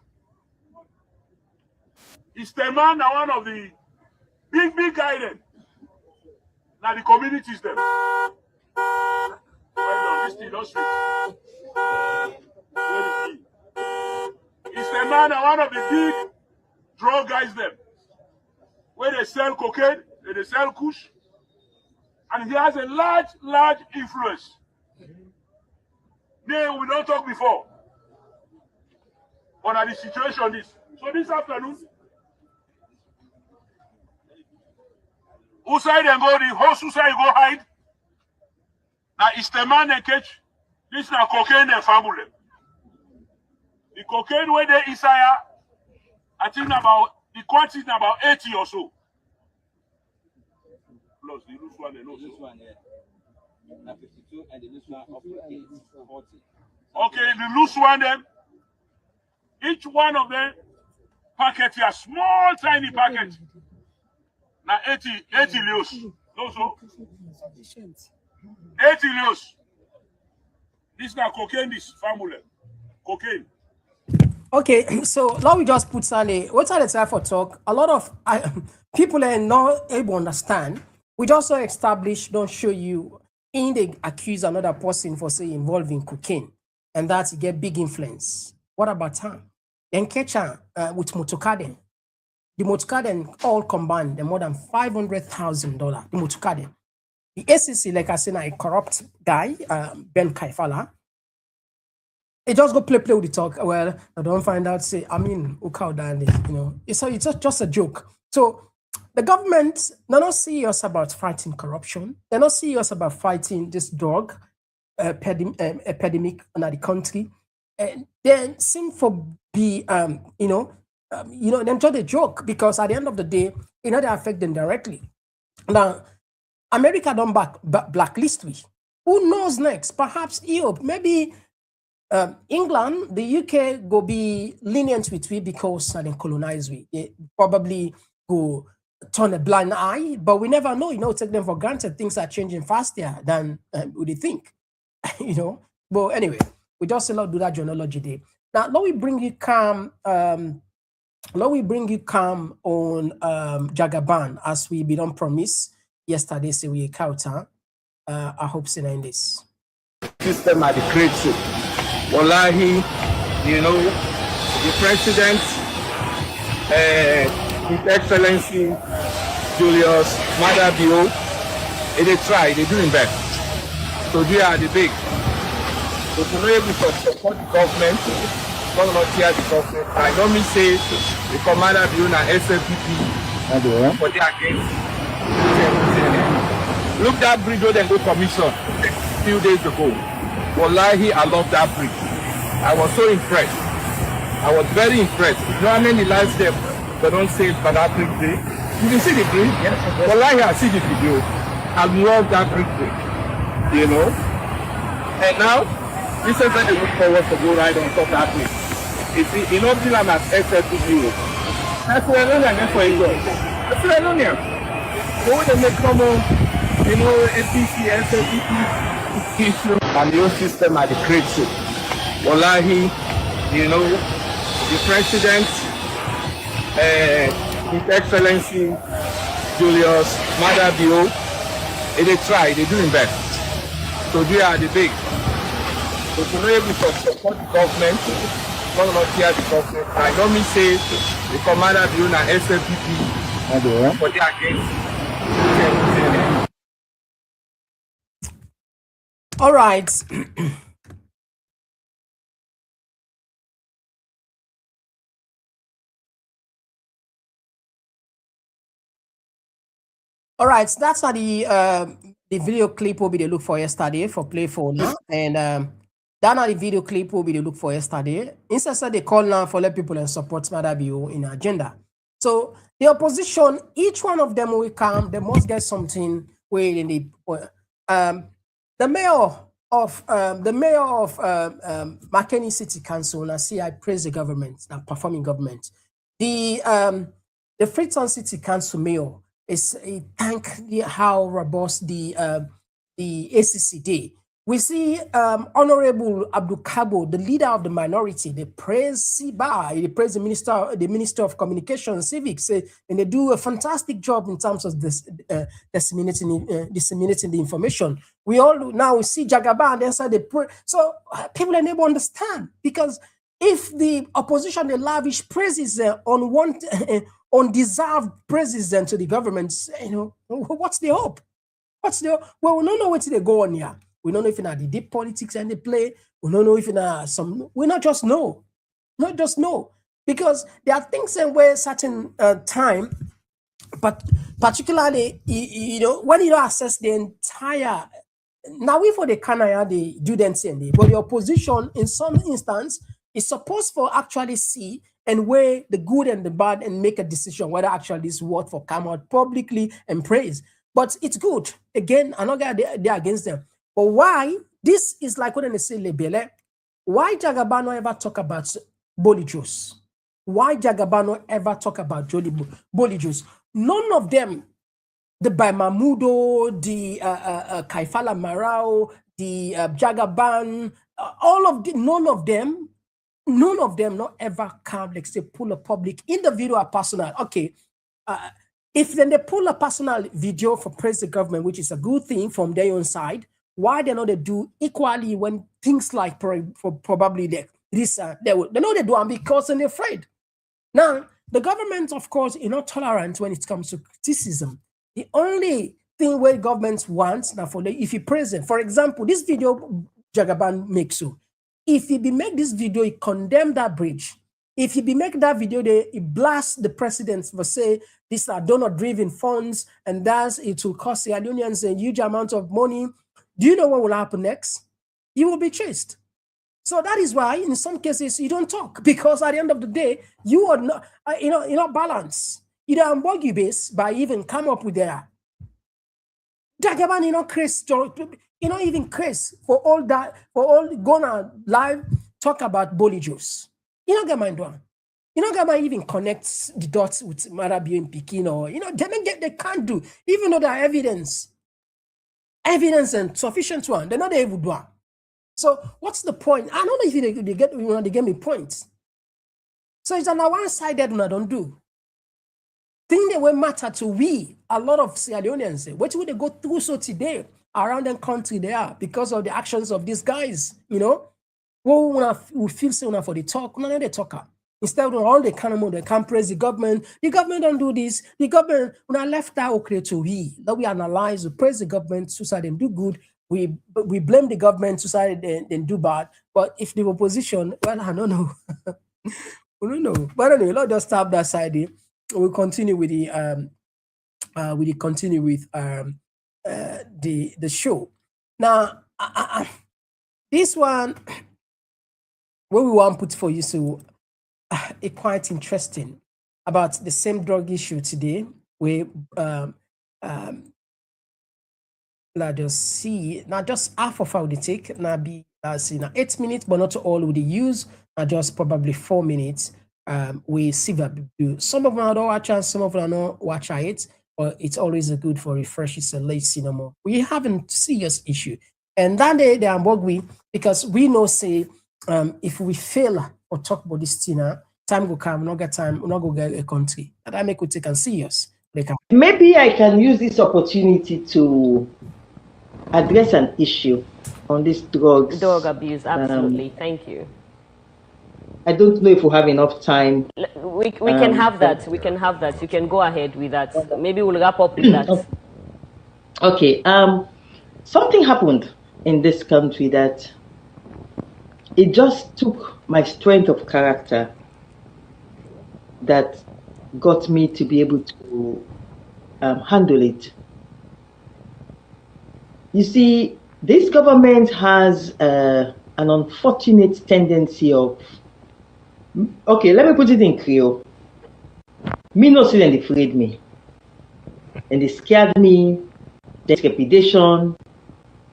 It's the man now one of the big guidance. Now the communities them. This thing don't switch. It's the man now one of the big drug guys them. Where they sell cocaine, where they sell kush. And he has a large influence. Nay, we don't talk before. But the situation is. So this afternoon, who side and go, the horse who side go hide. Now it's the man they catch. This is cocaine and family. The cocaine where they Isaiah, I think about the quantity is about 80 or so. Plus the loose one and also. This one, yeah. 52 and the loose one up to 40. Okay, the loose one then. Each one of them packet here, small tiny packet. Now 80 leos. Also 80 leos. This now cocaine, this formula. Cocaine. Okay, so now we just put Sunday. What's the time for talk? A lot of people are not able to understand. We just establish, don't show you in the accuse another person for say involved in cocaine, and that's get big influence. What about time? Then catch with motokaden. The motokaden all combined, they're more than $500,000. The motokaden. The ACC, like I said, a corrupt guy, Ben Kaifala. They just go play with the talk. Well, I don't find out, say, I mean, you know, it's just a joke. So the government, they're not serious about fighting corruption. They're not serious about fighting this drug epidemic in the country. And they seem for be, they're just a joke because at the end of the day, they affect them directly. Now, America don't blacklist we. Who knows next? Perhaps Europe, maybe. England, the UK go be lenient with we because they colonize we. They probably go turn a blind eye, but we never know. Take them for granted. Things are changing faster than we think. But anyway, we just do that journalogy day. Now, let me bring you calm. On Jagaban as we be done promise yesterday. Say we counter. I hope seeing this system at the creative. Wallahi, the president, His Excellency Julius Madabio, they try, they doing best. So they are the big. So to know able to support the government, volunteer the government. I normally say the commander Bill and SFPP for their against. Look that bridge they go commission a few days ago. Wallahi, I love that bridge. I was so impressed. I was very impressed. You know how many lives they don't say for that bridge day? You can see the bridge? Yes. Wallahi, I see the video. I love that bridge day. And now, this is when they look forward to go right on top of that bridge. It's in Oakland at SFPU. That's where I know for you. That's where I know now. So when they make Komon, SPC, SFPP, and your system at the creative. Wallahi, the president, His Excellency Julius Madabio, they try, they doing best. So they are the big. So to know able to support the government, volunteer the government. I normally say the commander Bill and SFPP for their against. All right. All right, so that's how the video clip will be the look for yesterday for play for now. And that now the video clip will be the look for yesterday. Instead, they call now for let people and support Madabio in agenda. So the opposition, each one of them will come, they must get something where in the mayor of McKinney City Council, and I see I praise the government, the performing government. The Freetown City Council mayor is thank how robust the ACC did. We see Honorable Abdul Kabo, the leader of the minority, they praise Siba, they praise the Minister of Communication and Civics, and they do a fantastic job in terms of this disseminating the information. We see Jagaba and then say they pray. So people are able to understand, because if the opposition they lavish praises undeserved praises to the government, what's the hope? Well, we don't know what they go on here. We don't know if in the deep politics and they play. We don't know if in we not just know. Because there are things in where certain time, but particularly, when you assess the entire, now we for the Canada, they do them same day, but the opposition in some instance is supposed to actually see and weigh the good and the bad and make a decision whether actually this worth for come out publicly and praise. But it's good. Again, I'm not they're against them. But why? This is like when they say Lebele. Why Jagabano ever talk about Bolle Jos? Why Jagabano ever talk about Bolle Jos? None of them, the Baimamudo, the Kaifala Marao, the Jagaban, none of them not ever come, like say, pull a public individual or personal. Okay, if then they pull a personal video for praise the government, which is a good thing from their own side, why they know they do equally when things like probably they know they do and because they're afraid. Now, the government, of course, is not tolerant when it comes to criticism. The only thing where governments want now if you present, for example, this video Jagaban makes you. If he be make this video, he condemn that bridge. If he be make that video, he blast the president for say these are donor-driven funds and thus it will cost the unions a huge amount of money. Do you know what will happen next? You will be chased. So that is why in some cases you don't talk, because at the end of the day, you are not, you're not balanced. You don't argue base by even come up with their Jagaban, crazy, even crazy for all that, for all gonna live talk about Bolle Jos. You don't get mind one. You don't get mind even connect the dots with Marabi and Pekin or they can't do, even though there are evidence and sufficient one, they're not able to do. So what's the point? I don't know if they get me points. So it's on a one-sided one I don't do. Thing that will matter to we, a lot of Sierra Leoneans, what would they go through so today around the country they are because of the actions of these guys, we feel so for the talk, none of the talker. Instead of all the kind of they can't praise the government don't do this, the government, when I left that okay to that we analyze, we praise the government, society and do good, we blame the government, society then do bad. But if the opposition, well, I don't know. We don't know. But anyway, let's just stop that side. We'll continue with the the show. Now, this one, what we want to put for you, so it's quite interesting about the same drug issue today. Where let us see, not just half of how they take, now be 8 minutes, but not all would they use, just probably 4 minutes. We see that some of them don't watch it, some of them don't watch it, but it's always a good for refresh. It's a late cinema. We haven't serious issue, and that day they are buggy because we know say if we fail or talk about this thing, time will come, we not get time, we not go get a country. That make we take and serious. Maybe I can use this opportunity to address an issue on this dog abuse. Absolutely, thank you. I don't know if we have enough time. We can have that. We can have that. You can go ahead with that. Maybe we'll wrap up with that. Okay. Something happened in this country that it just took my strength of character that got me to be able to handle it. You see, this government has an unfortunate tendency of, okay, let me put it in Creole. Me no see them, they afraid me. And they scared me, there's reputation,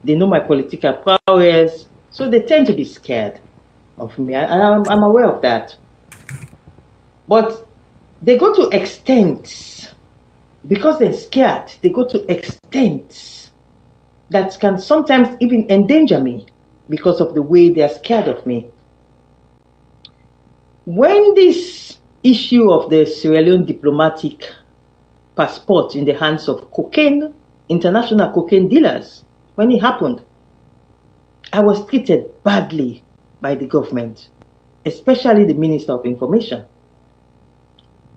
they know my political prowess, so they tend to be scared of me. I'm aware of that. But they go to extents, because they're scared, they go to extents that can sometimes even endanger me because of the way they're scared of me. When this issue of the Sierra Leone diplomatic passport in the hands of international cocaine dealers, when it happened, I was treated badly by the government, especially the Minister of Information.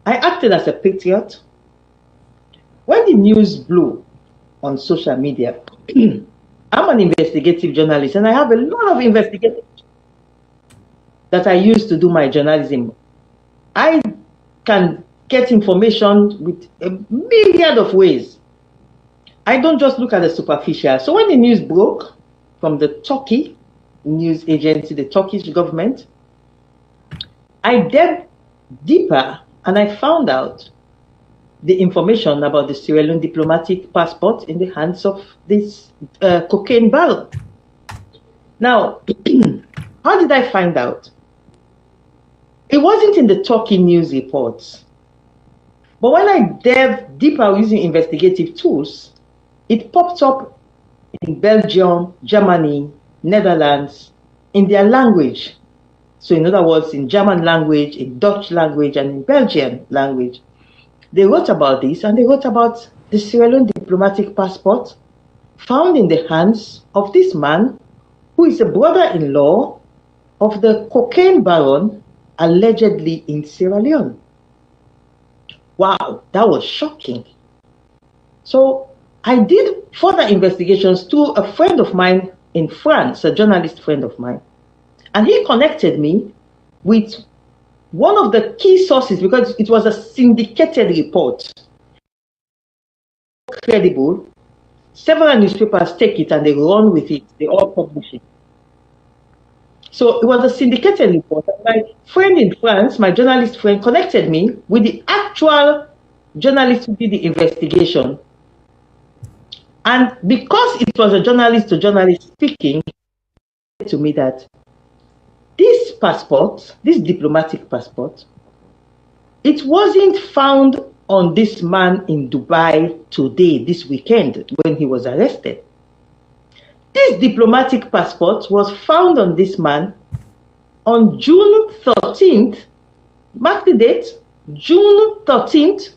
I acted as a patriot. When the news blew on social media, I'm an investigative journalist and I have a lot of investigative that I use to do my journalism. I can get information with a myriad of ways. I don't just look at the superficial. So when the news broke from the Turkey news agency, the Turkish government, I then deeper and I found out the information about the Sierra Leone diplomatic passport in the hands of this cocaine baron. Now, how did I find out? It wasn't in the talking news reports. But when I delved deeper using investigative tools, it popped up in Belgium, Germany, Netherlands, in their language. So in other words, in German language, in Dutch language, and in Belgian language. They wrote about this, and they wrote about the Sierra Leone diplomatic passport found in the hands of this man who is a brother-in-law of the cocaine baron allegedly in Sierra Leone. Wow, that was shocking. So I did further investigations through a friend of mine in France, a journalist friend of mine, and he connected me with one of the key sources because it was a syndicated report. Credible. Several newspapers take it and they run with it. They all publish it. So it was a syndicated report. My friend in France, my journalist friend, connected me with the actual journalist who did the investigation. And because it was a journalist to journalist speaking, he said to me that this passport, this diplomatic passport, it wasn't found on this man in Dubai today, this weekend, when he was arrested. This diplomatic passport was found on this man on June 13th, mark the date, June 13th,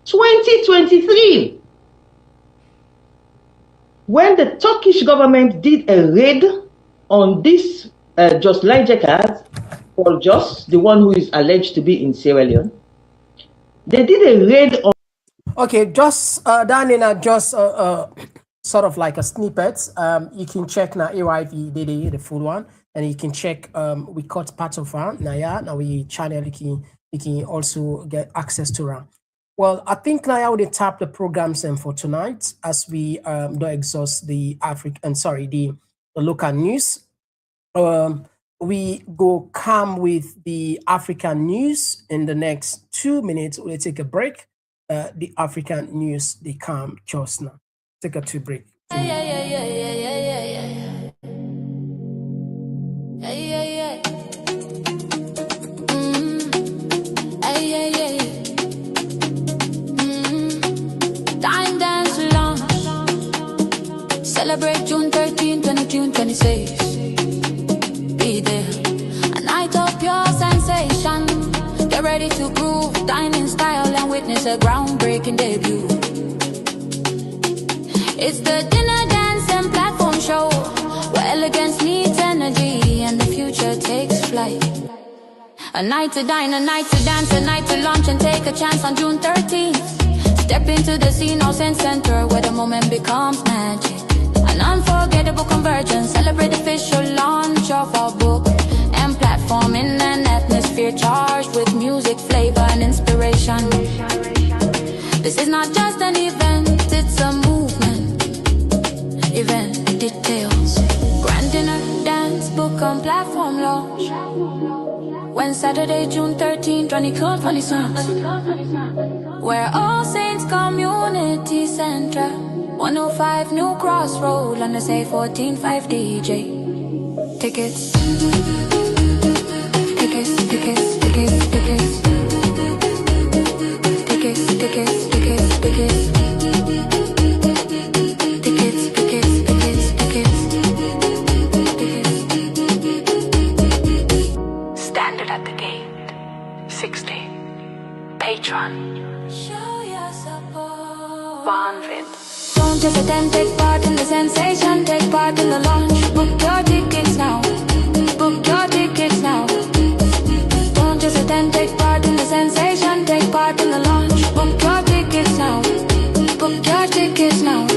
2023. When the Turkish government did a raid on this Leijdekkers, Bolle Jos, the one who is alleged to be in Sierra Leone, they did a raid on. Okay, just Daniela, just sort of like a snippet. You can check now AYV the full one, and you can check we cut part of her now we channel you can also get access to her. Well, I think now we tap the programs for tonight as we don't exhaust the the local news. We go come with the African news in the next 2 minutes. We'll take a break. The African news, they come just now. Take a 2 break. Time dance launch. Celebrate June 13, 26. Be there. A night of pure sensation. Get ready to groove, dine in style and witness a groundbreaking debut. It's the dinner dance and platform show where elegance meets energy and the future takes flight. A night to dine, a night to dance, a night to launch and take a chance on June 13th. Step into the scene, all sense center where the moment becomes magic. An unforgettable convergence, celebrate official launch of our book and platform in an atmosphere charged with music, flavor and inspiration. This is not just an event, it's a movement. Event details, grand dinner, dance, book on platform launch. When Saturday, June 13, 2026, where All Saints Community Center, 105 New Cross Road, on the say 14-5 DJ. Tickets. Tickets, tickets, tickets, tickets. Tickets, tickets, tickets, tickets. Tickets, tickets, tickets, tickets. Standard at the gate. 60. Patron. Show your support. Bonvid. Don't just attend, take part in the sensation, take part in the launch. Book your tickets now. Book your tickets now. Don't just attend, take part in the sensation, take part in the launch. Book your tickets now. Book your tickets now.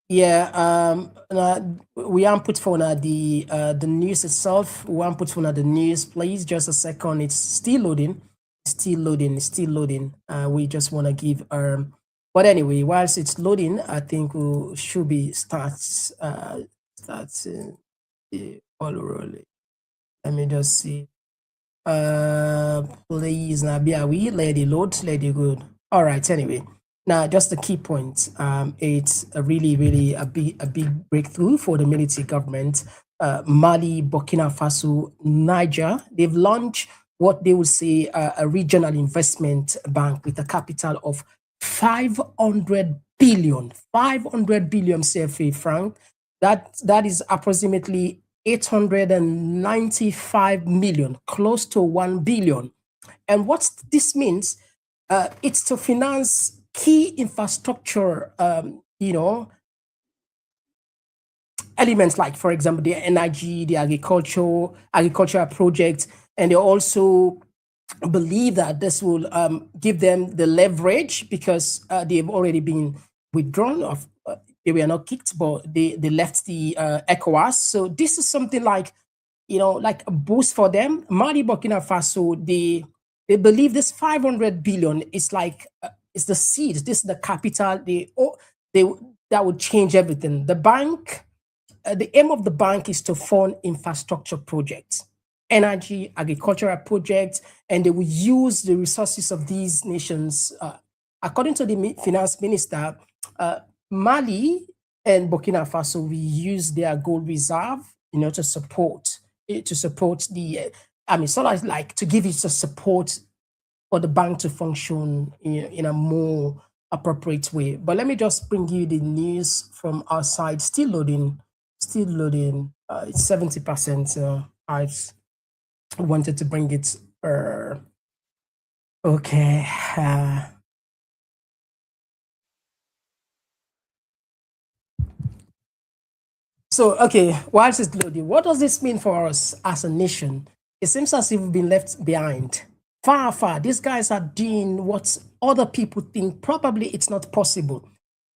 Yeah, we aren't put for the news itself. We aren't put for the news. Please, just a second. It's still loading. Still loading. Still loading. We just want to give But anyway, whilst it's loading, I think we should be starts the all rolling. Let me just see. Please now be we let it load, let it good. All right. Anyway, now just the key points. It's a really a big breakthrough for the military government. Mali, Burkina Faso, Niger. They've launched what they would say a regional investment bank with a capital of 500 billion CFA franc. That is approximately 895 million, close to 1 billion. And what this means, it's to finance key infrastructure, elements like, for example, the energy, the agricultural projects, and they also believe that this will give them the leverage because they've already been withdrawn of. They were not kicked, but they left the ECOWAS. So this is something like, like a boost for them. Mali, Burkina Faso, they believe this 500 billion is like, it's the seed. This is the capital. That would change everything. The bank, the aim of the bank is to fund infrastructure projects, energy, agricultural projects, and they will use the resources of these nations. According to the finance minister, Mali and Burkina Faso will use their gold reserve, to support the. Sort of like to give it a support for the bank to function in a more appropriate way. But let me just bring you the news from our side. Still loading. It's 70%. I wanted to bring it. Okay. So, okay, whilst it's loading, what does this mean for us as a nation? It seems as if we've been left behind. Far. These guys are doing what other people think probably it's not possible.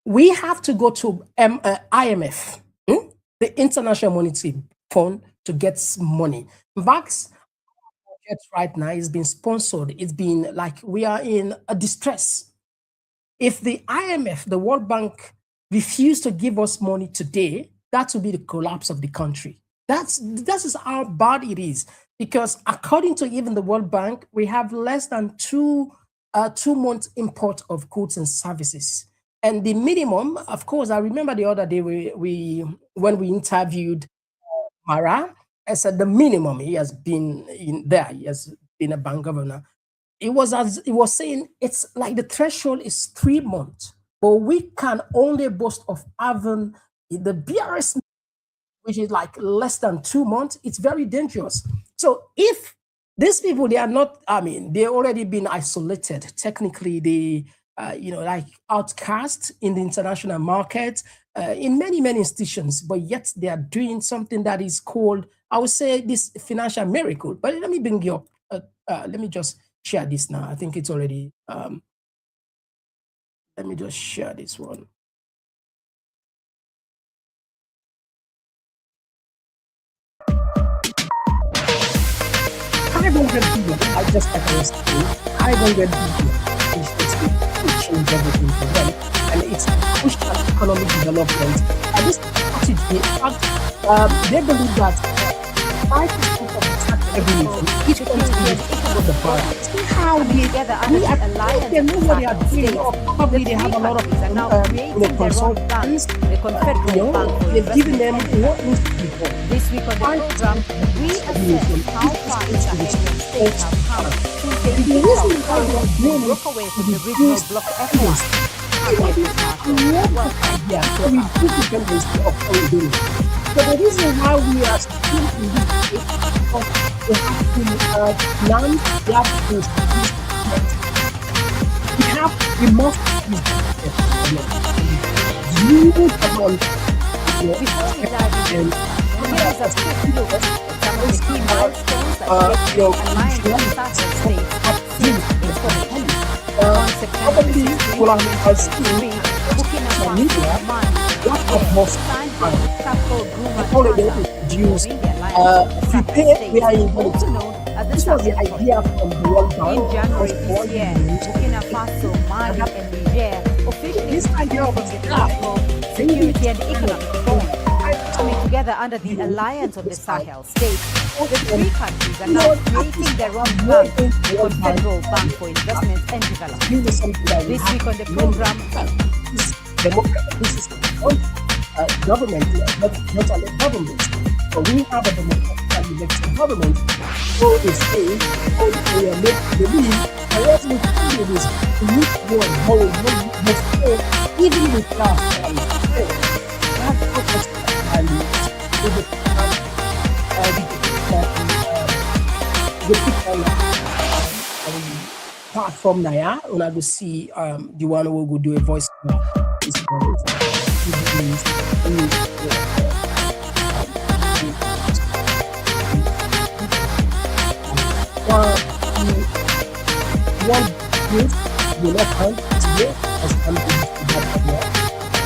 We have to go to IMF, the International Monetary Fund, to get money. Vax right now is being sponsored. It's been like we are in a distress. If the IMF, the World Bank, refuse to give us money today, that will be the collapse of the country. That is how bad it is. Because according to even the World Bank, we have less than 2 months import of goods and services. And the minimum, of course, I remember the other day when we interviewed Mara, I said the minimum he has been in there. He has been a bank governor. It was saying it's like the threshold is 3 months, but we can only boast of having the BRS, which is like less than 2 months. It's very dangerous. So if these people, they are not, they've already been isolated. Technically, they, like outcast in the international market, in many institutions, but yet they are doing something that is called, I would say, this financial miracle. But let me bring you up. Let me just share this now. I think it's already, let me just share this one. I just $500 billion. It's change everything for them, and it's pushed economic development. And this strategy, they believe that 5% of the tax revenue from each country is for the budget. See how they know what they are doing, or probably they have a lot of consultants. They've given them what needs to be done. This week on the program, we assess how far the Sahelian states have come since they broke away from the regional bloc ECOWAS. So the reason why we are still in this state is because we have to learn, we have to we must use you come on. Before we dive in, here is a quick look at some of the key milestones that shape the alliance of Sahel states since its formation. On September 16, 2023, Burkina Faso, Mali, what of most signed with Capo Gruma all they Charter, introduced forming the alliance of the prepare Sahel where states, you going also to. known as the This was the Sahel idea Project. from the World Bank. In January was this year, Burkina Faso, Mali, and Niger officially this idea withdrew of from the Islam, Political, Security, and Economic Forum, coming together under the Alliance of the Sahel States. The three countries are now creating their own bank, the Confederal Bank for Investment and Development. This week on the program, this is government, not a government. So we have a democratically elected government. So they say, they make believe, and what we do is to use word hold money, but even with platform now, and I will see the one who will do a voice. One group will not come today as I'm going to have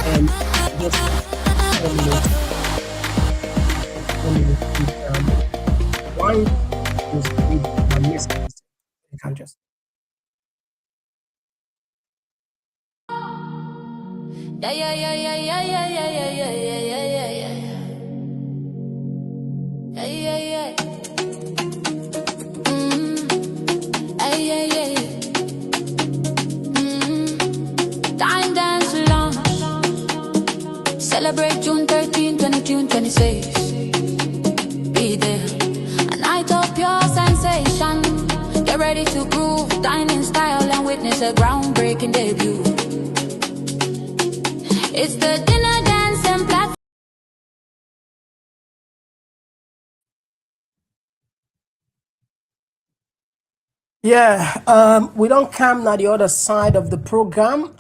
and just 1 minute. 1 minute. One is with my message. You can just. Time dance long. Celebrate June 13, 22, 26. Be there. A night of pure sensation. Get ready to groove, dine in style and witness a groundbreaking debut. It's the dinner dance and platform. Yeah, we don't come now the other side of the program.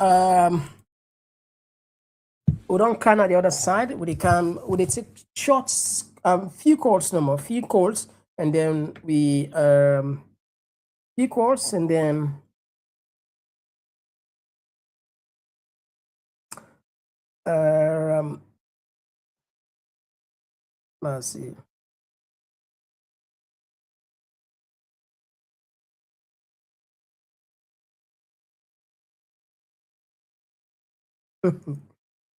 We don't come at the other side. We take shots, few calls, no more, few calls, and then we few calls, and then let's see.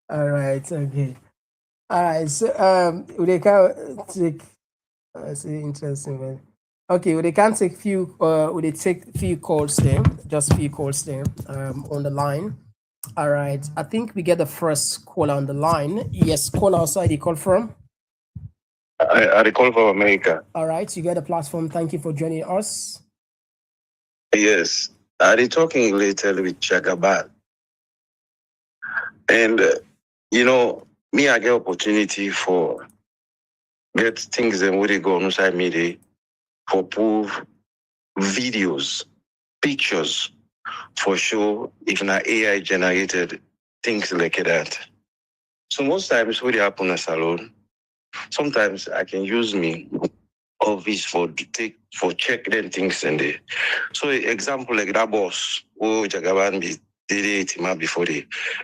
All right, okay. All right, so they can take. That's interesting, man. Okay, well, they can take few. They take few calls there, just few calls there. On the line. All right, I think we get the first caller on the line. Yes, caller outside. You call from? I call from America. All right, you get the platform. Thank you for joining us. Yes, I talking later with Jagaban. And, me, I get opportunity for get things and where they go on social media for prove videos, pictures, for sure, if not AI generated, things like that. So most times when they happen in a salon, sometimes I can use me office for check them things and they. So example like that boss, Jagaban be did it before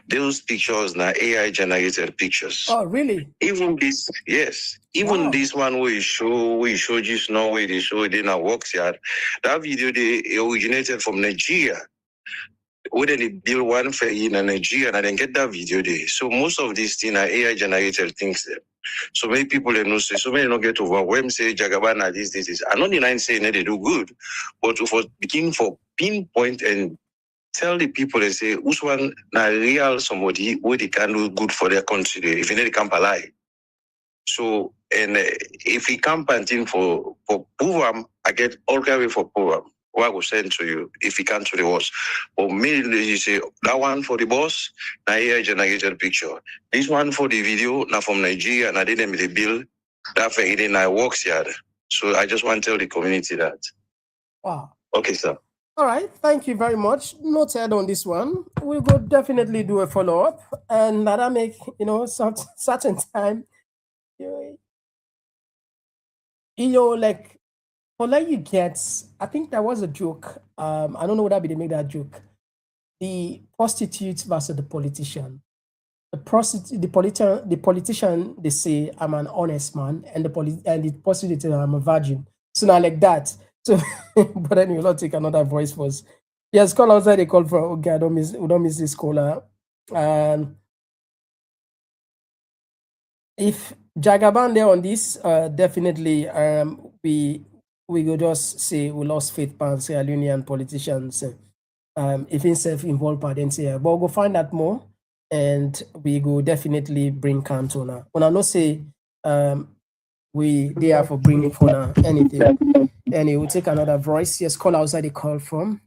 those pictures now AI generated pictures. Oh really? Even this, yes. Even this one we show just now where they show it in our works yard. That video they originated from Nigeria. Where they build one for in Nigeria and then get that video there. So most of these things are AI generated things there. So many people they know say so many don't get overwhelmed say Jagabana this. I'm not denying saying that they do good, but for begin for pinpoint and tell the people they say which one na real somebody where they can do good for their country if they can't lie. So and if he can't painting for program, I get all the way for program. What I will send to you if he can't to the boss. But mainly you say that one for the boss, now here generated picture. This one for the video, now from Nigeria, and I didn't make the bill. That for it in I works here. So I just want to tell the community that. Wow. Okay, sir. All right, thank you very much. Noted on this one. We'll go definitely do a follow-up, and that'll make certain time. Like for like you get, I think that was a joke. I don't know whether they make that joke. The prostitute versus the politician. the politician, they say I'm an honest man, and the prostitute, I'm a virgin. So now like that. So, but then you'll not take another voice first. Yes, call outside. They call for. Okay, we don't miss this caller. And if Jagaban there on this, definitely, we will just say we lost faith in Sierra Leonean politicians. If in self-involved, then say, but we'll go find out more. And we go definitely bring Cantona. When I not say we there for bringing for anything. And we'll take another voice. Yes, call outside the call from.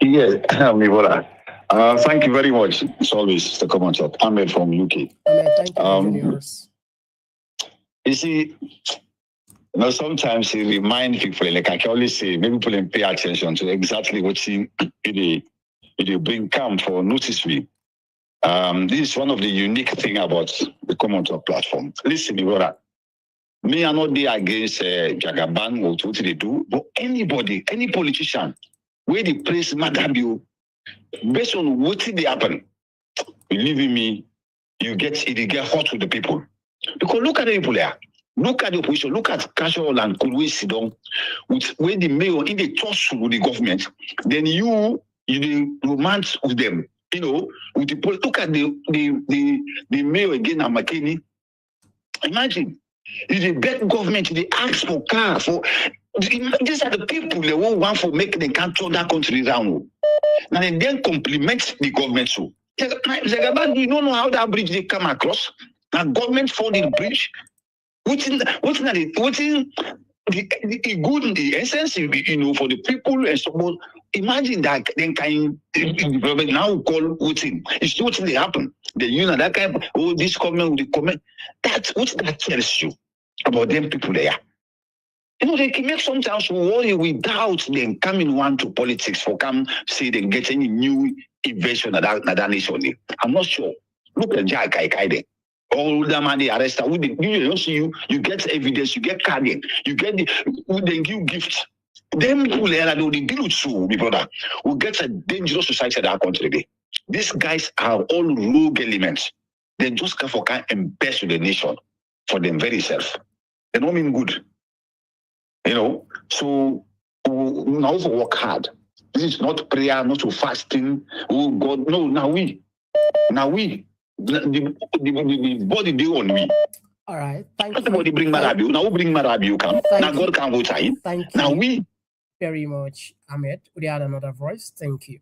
Yes, thank you very much. It's always the Komon-Tok. Ahmed from UK. Ahmed, thank you for joining us. You see, sometimes you remind people, like I can always say, maybe people pay attention to exactly what they bring come for notice me. This is one of the unique thing about the Komon-Tok platform. Listen, brother. Me, I'm not there against Jagaban or what they do, but anybody, any politician, where they place Madabio, based on what they happen, believe in me, it get hot with the people. Because look at the people there. Look at the opposition. Look at Casual and Kulwe Sidon, where the mayor in the toss with the government, then you romance with them. You know, with the look at the mayor again and McKinney. Imagine, if the bad government, they ask for car for. These are the people they won't want for make the country that country down. Now they then compliment the government. So, you don't know how that bridge they come across. Now government for the bridge. What's the good in the essence, for the people and so on. Imagine that then kind now call voting. It's what they happen. That kind of this comment will comment. That's what that tells you about them people there. They can make sometimes worry without them coming one to politics for come say they get any new invasion of that nation. I'm not sure. Look at Jack Kaide. All the money arrested. You get evidence, you get carrying, you get they give gifts. Them people there they deal with so, my brother. We get a dangerous society in our country. These guys are all rogue elements. They just come for kind embezzle the nation for them very self. They don't mean good. So we also work hard. This is not prayer, not to fasting. Oh God, no, now we. The body do on me. All right. Thank you. Everybody bring Marabi. Now we bring Marabi. Now God can go time. Thank you. Now we. Very much, Ahmed. We had another voice. Thank you.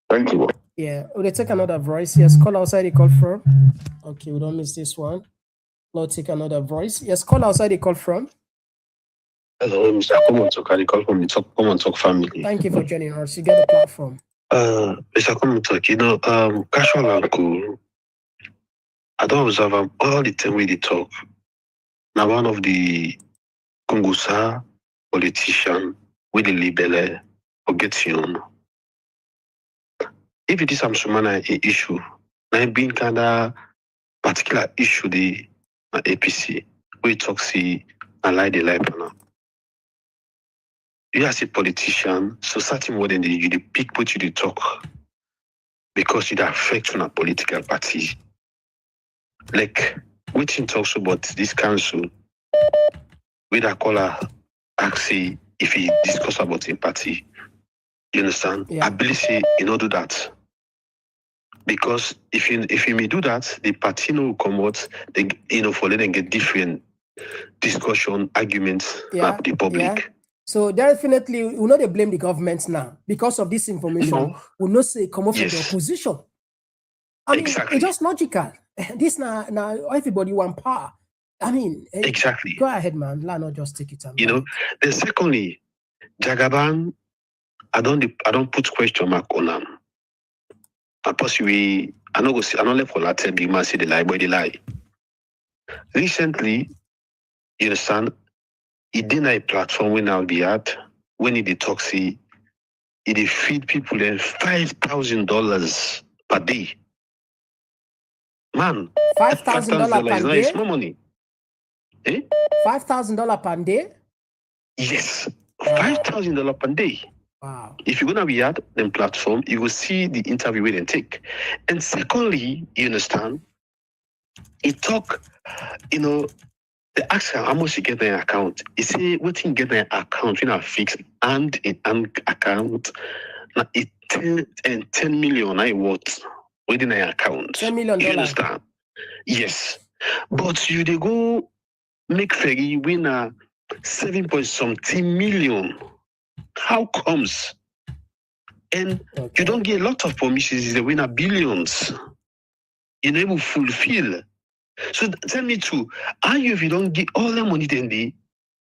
Thank you. Yeah, we'll take another voice. Yes, call outside the call from. Okay, we don't miss this one. We'll take another voice. Yes, call outside the call from. Hello, Mr. Komon-Tok. I call from the Komon-Tok family. Thank you for joining us. You get the platform. Mr. Komon-Tok, casual and cool. I don't observe all the time we talk. Now one of the Kungusa politician with the libel forgets you. If it is some sumana issue, now being kind of particular issue the APC, we talk see and lie the life. You as a politician, so certain more than you pick what you talk because it affects on a political party. Like waiting talks about this council, with a caller actually if he discuss about a party. You understand? Yeah. I believe you not do that. Because if you may do that, the party will come out, for letting get different discussion, arguments at the public. Yeah. So definitely, we know they blame the government now because of this information. We not say come off from the opposition. I mean, it's just logical. This now everybody want power. I mean, exactly. Go ahead, man. Let not just take it. Then secondly, Jagaban, I don't put question mark on them. I don't let for that the man say the lie, but the lie. Recently, you understand. He didn't a platform when I'll be at when he talks, he feed people then $5,000 per day. Man, $5,000 per day. It's more money. $5,000 per day. Yes, $5,000 per day. Wow. If you're gonna be at the platform, you will see the interview we then take. And secondly, you understand, it talk, you know, they ask her how much you get in account. He say what you get in account, you know, fixed and in an account. Now it 10 million I what within an account. $10 million. You understand? Yes. But you they go make Fergie win a 7 point something million. How comes? And you don't get a lot of promises, they win a billions. You never fulfill. So tell me too, how you if you don't get all the money then they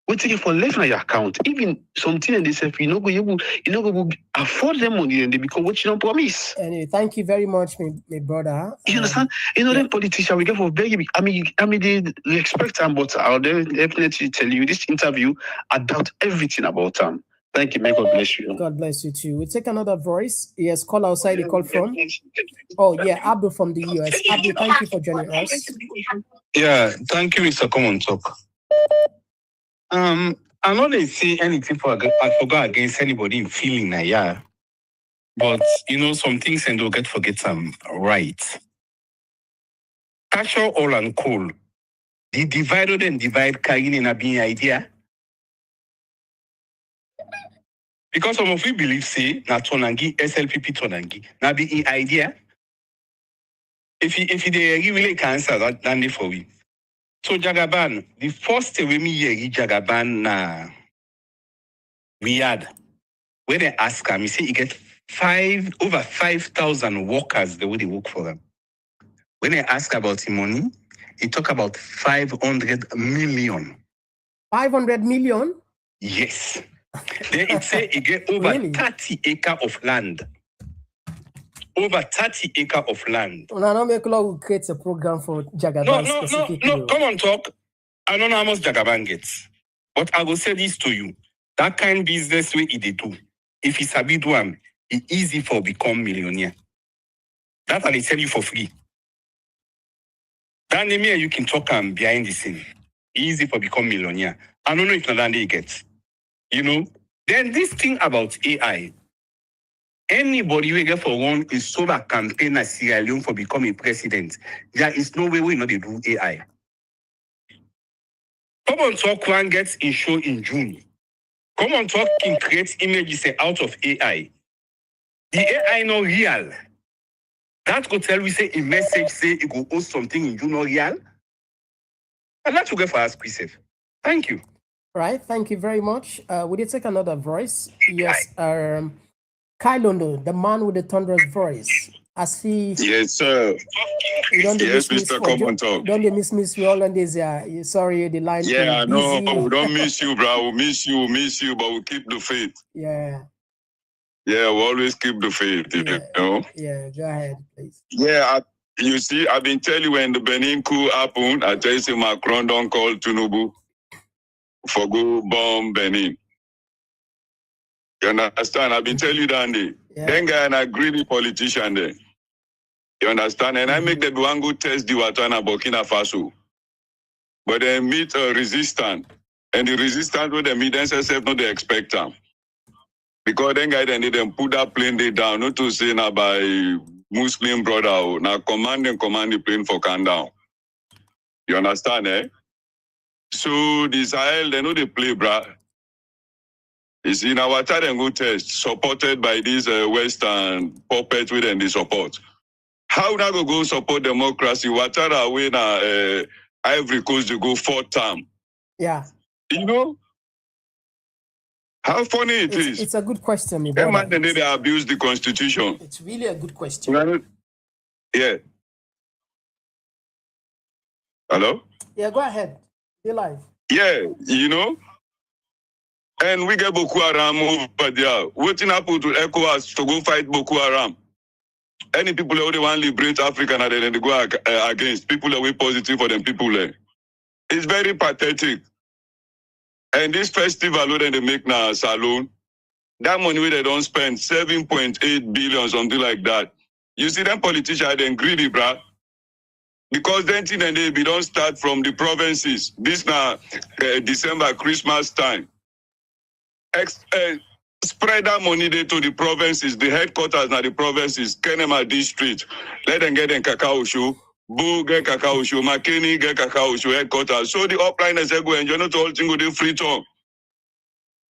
what take it for left in your account? Even something in this you know go afford them money then they because what you don't promise. Anyway, thank you very much, my brother. You understand? You know, them politicians we get for very I mean they expect them, but I'll definitely tell you this interview, I doubt everything about them. Thank you, may God bless you. God bless you too. We'll take another voice. Yes, call outside the call from. Oh, yeah, Abdul from the US. Abdul, thank you for joining us. Yeah, thank you, Mr. Komon-Tok. I know they say anything I forgot against anybody in feeling that, yeah. But, you know, some things and they'll forget them right. Cashew, oil, and coal. The divided and divide carrying in a being idea. Because some of you believe, say, na Tonangi, SLPP Tonangi, na be idea. If they really can answer that, then for we. So Jagaban, the first way me hear Jagaban na we had, when they ask him, he say he get over 5,000 workers the way they work for them. When they ask about the money, he talk about 500 million. 500 million? Yes. Then it say he get over really? 30 acres of land. Over 30 acres of land. No, no, make law create a program for Jagaban specifically. No, come on, talk. I don't know how much Jagaban gets. But I will say this to you. That kind of business way he do. If he's a big one, it's easy for become millionaire. That I tell you for free. That name you can talk behind the scene. Easy for become millionaire. I don't know if not he gets. You know, then this thing about AI, anybody who get for one is so that campaign as Sierra Leone for becoming president, there is no way we know they do AI. Komon-Tok one gets in show in June. Komon-Tok can create images out of AI. The AI not real. That could tell we say a message say it go post something in June not real. And that's what we get for us, Chris. Thank you. Right, thank you very much. Would you take another voice? Yes, Kailondo, the man with the thunderous voice. As he... Yes, sir. Yes, Mr. Komon-Tok. Don't they miss you all on this? Sorry, the line. Yeah, I know. We don't miss you, bro. We miss you, but we keep the faith. Yeah. Yeah, we always keep the faith, you know? Yeah, go ahead, please. Yeah, you see, I've been telling you when the Benin coup happened, I tell you, Macron don't call Tinubu for go bomb Benin. You understand? I've been telling you that day. Yeah. Then guy and a greedy politician there. You understand? And I make the one go test the Watana Burkina Faso. But they meet a resistance. And the resistance with the meet themselves not they expect them. Because then guy they put that plane they down, not to say now by Muslim brother, now command the plane for calm down. You understand, eh? So the Sahel, they know they play, bruh. You see, now what and go test, supported by these Western puppets within the support. How now go support democracy? Ouattara win Ivory Coast to go 4th term. Yeah. You know? How funny it is. It's a good question, my brother. They abuse the constitution. It's really a good question. Yeah. Hello? Yeah, go ahead. You're live. Yeah, you know? And we get Boko Haram over there. Waiting happen to ECOWAS to go fight Boko Haram. Any people who want to liberate Africa and then they go against people that are positive for them people there. It's very pathetic. And this festival where they make now salon, that money where they don't spend 7.8 billion, something like that. You see them politicians then greedy, bruh. Because then they don't start from the provinces. This now December, Christmas time. spread that money there to the provinces, the headquarters now the provinces, Kenema district. Let them get in cacao show. Boo get cacao show, McKinney get cacao show headquarters. So the upliners go enjoy not all thing with the free term.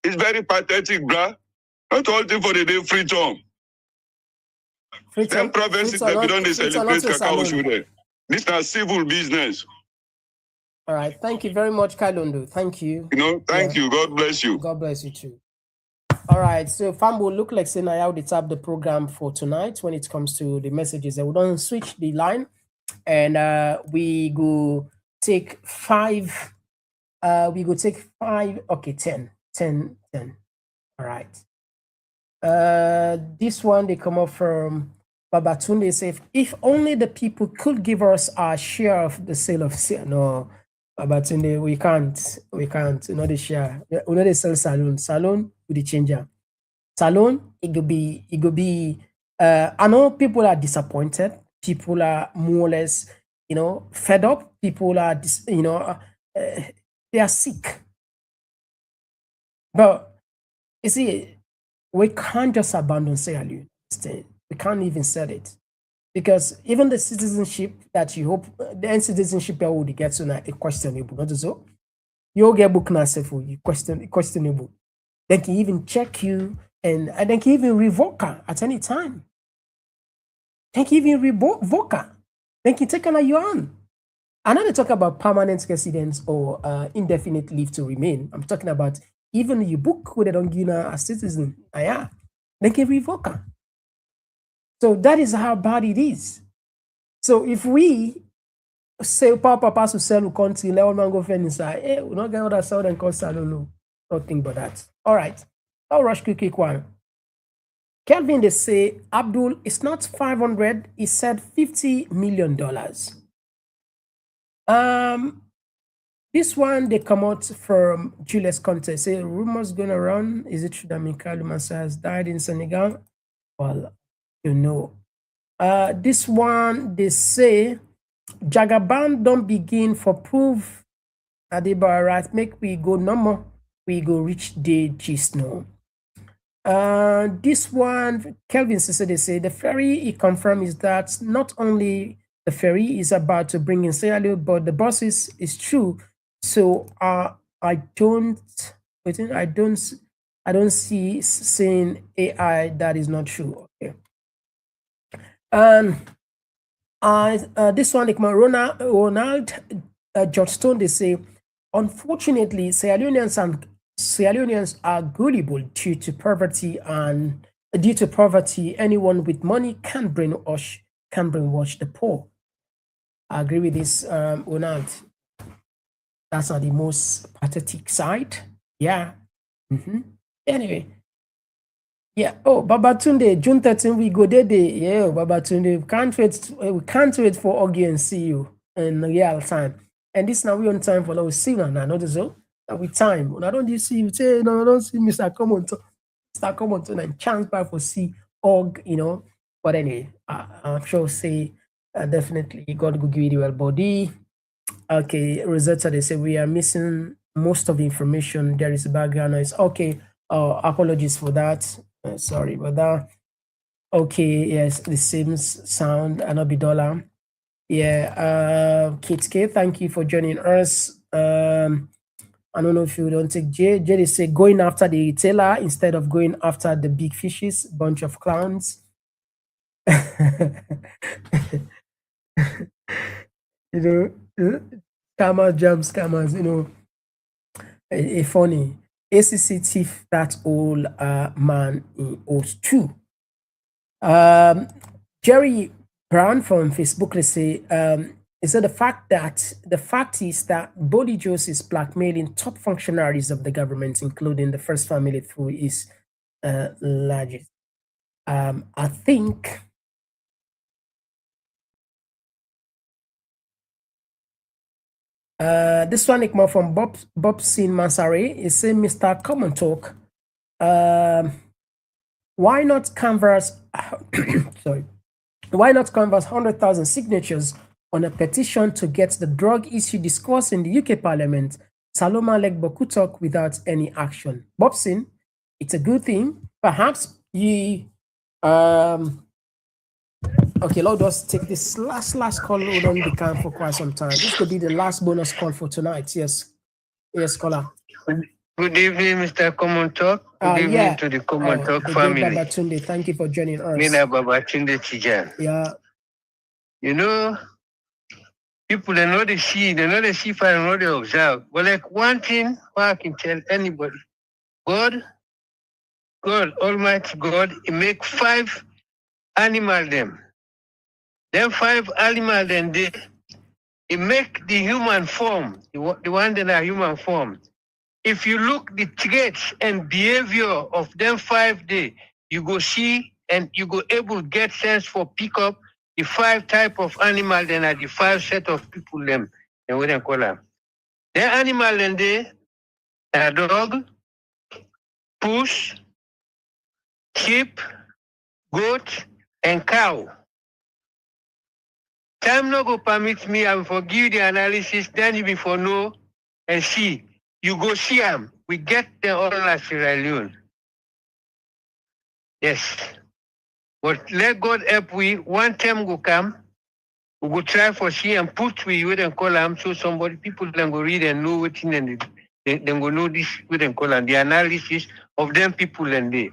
It's very pathetic, bruh. Not all thing for the day free term. Them provinces that we don't celebrate cacao show there. This is a civil business. All right. Thank you very much, Kailondo. Thank you. Thank you. God bless you. God bless you too. All right. So Fambo look like saying I how they tap the program for tonight when it comes to the messages. I will don't switch the line and we go take 5. We go take 5. Okay, 10. All right. This one they come up from Babatunde say if only the people could give us our share of the sale of no. Babatunde, we can't. You know the share. You know they sell salon with the changer. Salon, it could be. I know people are disappointed. People are more or less, fed up. People are, they are sick. But you see, we can't just abandon Sierra Leone. We can't even sell it. Because even the citizenship that you hope, the end citizenship that would get to now, is questionable. Not so. You get book now, you questionable. They can even check you and they can even revoke her at any time. They can even revoke her. They can take her on your own. I'm not talking about permanent residence or indefinite leave to remain. I'm talking about even you book where they don't give her a citizen. Yeah, they can revoke her. So that is how bad it is. So if we say Papa to sell country, let one man go fend inside, we're not going to sell and cost no. Nothing but that. All right. I'll rush quick one. Kelvin, they say, Abdul, it's not 500, he said $50 million. This one they come out from Julius Conte. Say rumors gonna run. Is it true that Mikhail Massa has died in Senegal? Well, this one they say Jagaban don't begin for proof. Adiba right, make we go normal. We go reach the gist now. This one, Kelvin said they say the ferry he confirmed is that not only the ferry is about to bring in Sierra Leone, but the buses is true. So I don't see saying AI that is not true. Okay. This one, like my Ronald George Stone, they say, unfortunately, Sierra Leoneans are gullible due to poverty, and due to poverty, anyone with money can brainwash the poor. I agree with this, Ronald. That's on the most pathetic side. Yeah. Anyway. Yeah. Oh, Babatunde, June 13, we go there. Yeah, Babatunde, we can't wait for Augie and see you in real time. And this now we on time for our singer now, not so. With time. When I don't see you say, no, I don't see Mr. Komon-Tok and chance back for see Og, But anyway, I'm sure say definitely God will give you well body. Okay, Rosetta, they say we are missing most of the information. There is a background noise. Okay, apologies for that. Sorry about that. Okay, yes, the same sound, Anabidola. Yeah, Kate K, thank you for joining us. I don't know if you don't take J. They say going after the retailer instead of going after the big fishes, bunch of clowns. Scammers, it's funny. ACC thief, that old man in owes too. Jerry Brown from Facebook, they say, he said the fact is that Bolle Jos is blackmailing top functionaries of the government, including the first family through his largest. I think this one is more from Bob Sin Mansare. He said, Mr. Komon-Tok, why not canvass? Sorry, why not canvass 100,000 signatures on a petition to get the drug issue discussed in the UK Parliament? Saloma Legbokutok without any action. Bobson, It's a good thing. Perhaps you okay, let us take this last call. We don't be calm for quite some time. This could be the last bonus call for tonight. Yes, caller. Good evening, Mr. Komon-Tok. Good evening to the Komon-Tok family. Babatunde, thank you for joining us. Mina Babatunde Tijan. Yeah. You know, people they know they see fire, they know they observe. But like one thing I can tell anybody, God, Almighty God, He make 5 animal them. Then 5 animal then He make the human form, the one that are human form. If you look the traits and behavior of them 5 days, you go see and you go able to get sense for pick up the 5 type of animal then are the 5 set of people them and what they call them. The animal then they are dog, puss, sheep, goat, and cow. Time no go permit me and forgive the analysis, then you before know and see. You go see them. We get them all at Sierra Leone. Yes. But let God help we. One time go come, we go try for see and put we with and call them so somebody, people then go read and know what in and they go know this with and call them. The analysis of them people and they.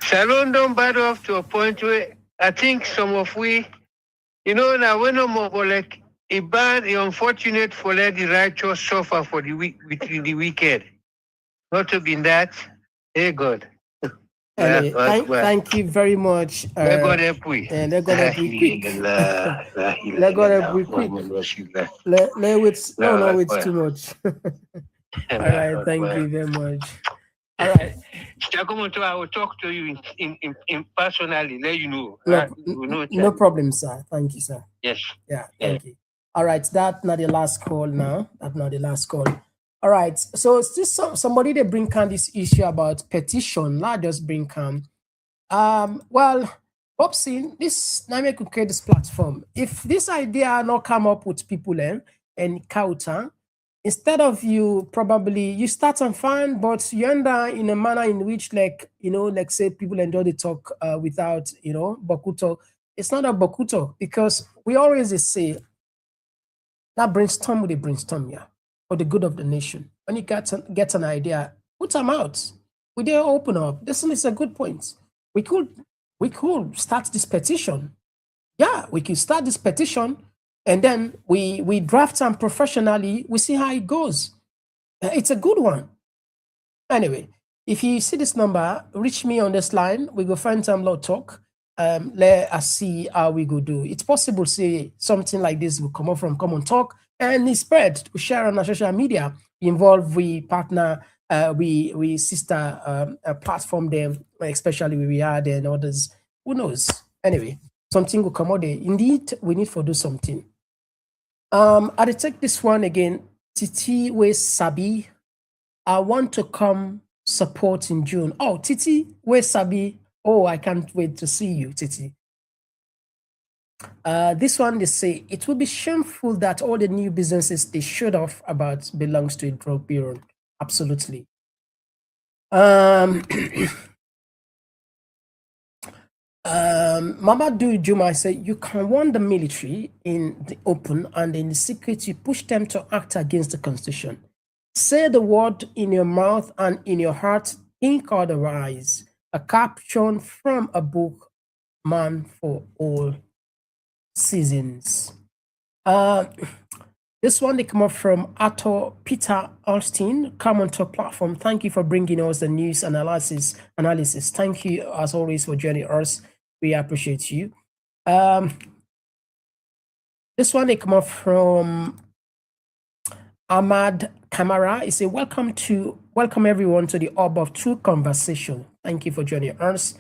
Salon don't bad off to a point where I think some of we, you know, now we're no more like a bad, unfortunate for let the righteous suffer for the wicked. Not to be that, hey God. Thank you very much. Let God help we. Let God help we quick. Let God help we quick. No, it's too much. All right, thank you very much. All right. I will talk to you in personally, let you know. No problem, sir. Thank you, sir. Yes. Yeah, thank you. All right, that's not the last call now. That's not the last call. All right, so still somebody they bring on this issue about petition. Not just bring on. Well, Popsy, this now we could create this platform. If this idea not come up with people and counter, instead of you start and fine, but you end up in a manner in which like say people enjoy the talk without Bokuto. It's not a Bokuto because we always say that brainstorm with a brainstorm, yeah, for the good of the nation. When you get an idea, put them out. We dare open up. This is a good point. We could start this petition. Yeah, we could start this petition, and then we draft them professionally. We see how it goes. It's a good one. Anyway, if you see this number, reach me on this line. We go find some law talk. Let us see how we go do. It's possible, say something like this will come up from Komon-Tok and it spread. We share on our social media. Involve, we partner, we sister platform them, especially we are there and others. Who knows? Anyway, something will come out there. Indeed, we need to do something. I'll take this one again. Titi we Sabi. I want to come support in June. Oh, Titi we Sabi. Oh, I can't wait to see you, Titi. This one, they say, it will be shameful that all the new businesses they showed off about belongs to a drug bureau. Absolutely. Mamadou Juma said, you can warn the military in the open and in the secret you push them to act against the constitution. Say the word in your mouth and in your heart, think otherwise. A caption from a book, Man for All Seasons. This one they come up from Atto Peter Alstein, Komon-Tok platform. Thank you for bringing us the news analysis. Thank you as always for joining us. We appreciate you. This one they come up from Ahmad Kamara. He said, welcome everyone to the Hub of True Conversation. Thank you for joining us.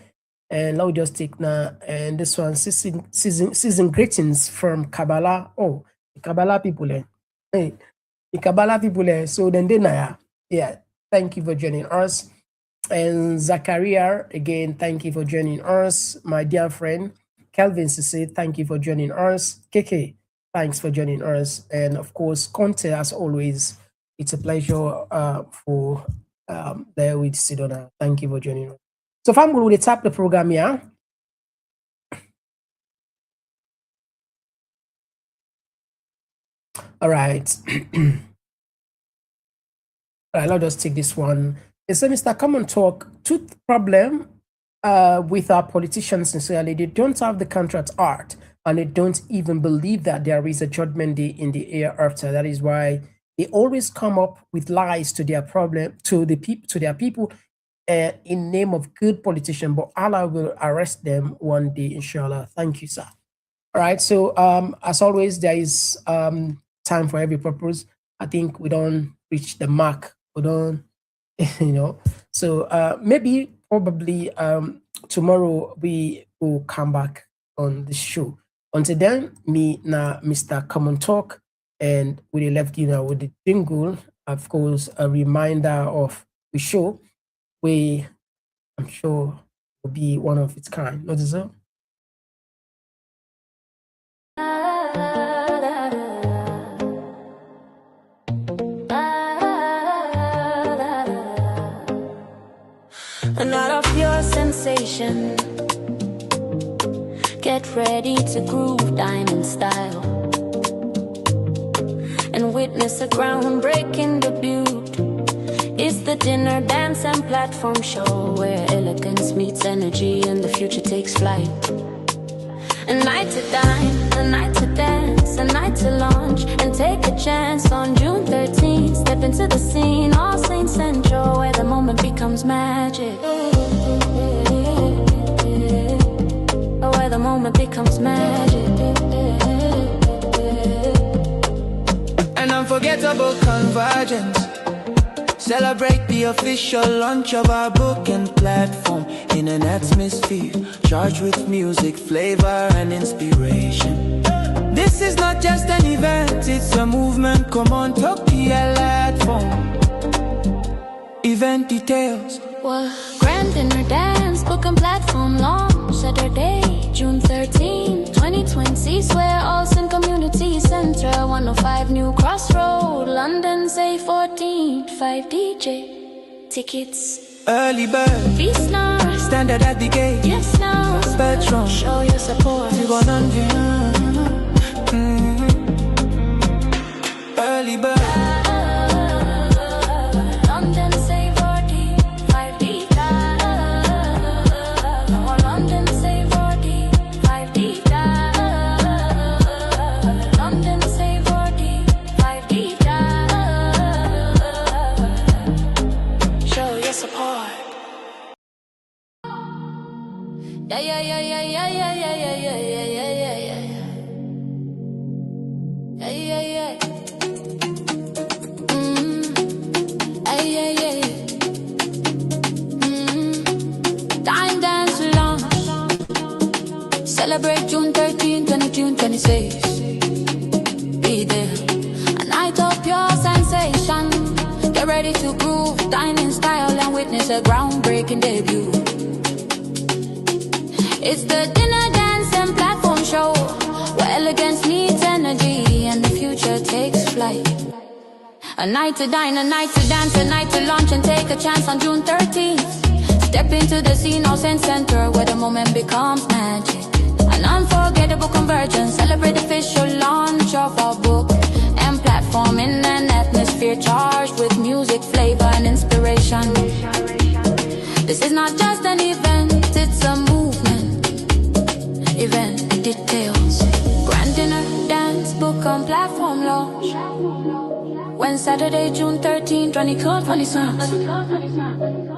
And now we just take now, and this one, season greetings from Kabbalah. Oh, the Kabbalah people. Hey, the Kabbalah people. So then yeah, thank you for joining us. And Zachariah, again, thank you for joining us. My dear friend, Kelvin say thank you for joining us. KK, thanks for joining us. And of course, Conte, as always, it's a pleasure for there with Sidona. Thank you for joining us. So fam, we will tap the program here. All right. All right, let's just take this one. It says, Mr. Komon-Tok, tooth problem with our politicians sincerely. They don't have the contract art, and they don't even believe that there is a judgment day in the air after. That is why they always come up with lies to their problem, to their people, in name of good politician. But Allah will arrest them one day, inshallah. Thank you, sir. All right. So as always, there is time for every purpose. I think we don't reach the mark. We don't, So maybe probably tomorrow we will come back on the show. Until then, me na Mr. Komon-Tok, and we left with the jingle, of course, a reminder of the show, where I'm sure will be one of its kind. Not so? And out of pure sensation, get ready to groove, dine in style, and witness a groundbreaking debut. It's the dinner, dance, and platform show where elegance meets energy and the future takes flight. A night to dine, a night to dance, a night to launch and take a chance on June 13th. Step into the scene, All Saints Central, where the moment becomes magic. Where the moment becomes magic. An unforgettable convergence. Celebrate the official launch of our book and platform in an atmosphere charged with music, flavor, and inspiration. This is not just an event, it's a movement. Komon-Tok platform. Event details. Well, grand dinner, dance, book and platform launch Saturday, June 13, 2020. Swear Olsen Community Center, 105 New Crossroad, London, say 14, 5 DJ. Tickets early bird, feast now, standard at the gate. Yes now, Spectrum, show your support. Early bird. Celebrate June 13, 20, June 26. Be there. A night of pure sensation. Get ready to groove, dine in style, and witness a groundbreaking debut. It's the dinner, dance, and platform show where elegance meets energy and the future takes flight. A night to dine, a night to dance, a night to launch and take a chance on June 13th. Step into the scene, All Saints Center, where the moment becomes magic. An unforgettable convergence. Celebrate the official launch of our book and platform in an atmosphere charged with music, flavor, and inspiration. This is not just an event, it's a movement. Event details. Grand dinner, dance, book and platform launch. When Saturday, June 13, 2026.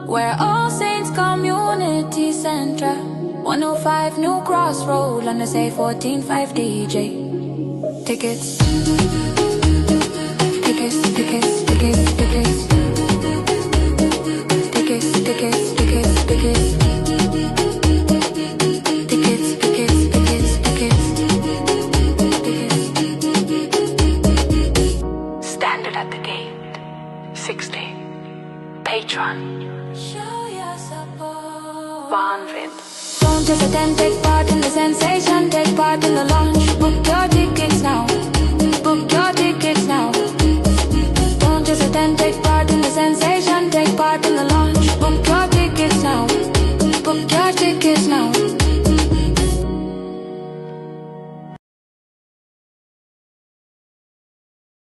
Where All Saints Community Center, 105 New Crossroad, London, say 14, 5 DJ. Tickets. Tickets, tickets, tickets, tickets. Tickets, tickets, tickets, tickets. Tickets, tickets, tickets, tickets. Standard at the gate. 60. Patron. Show your support. Don't just attend, take part in the sensation, take part in the launch. Book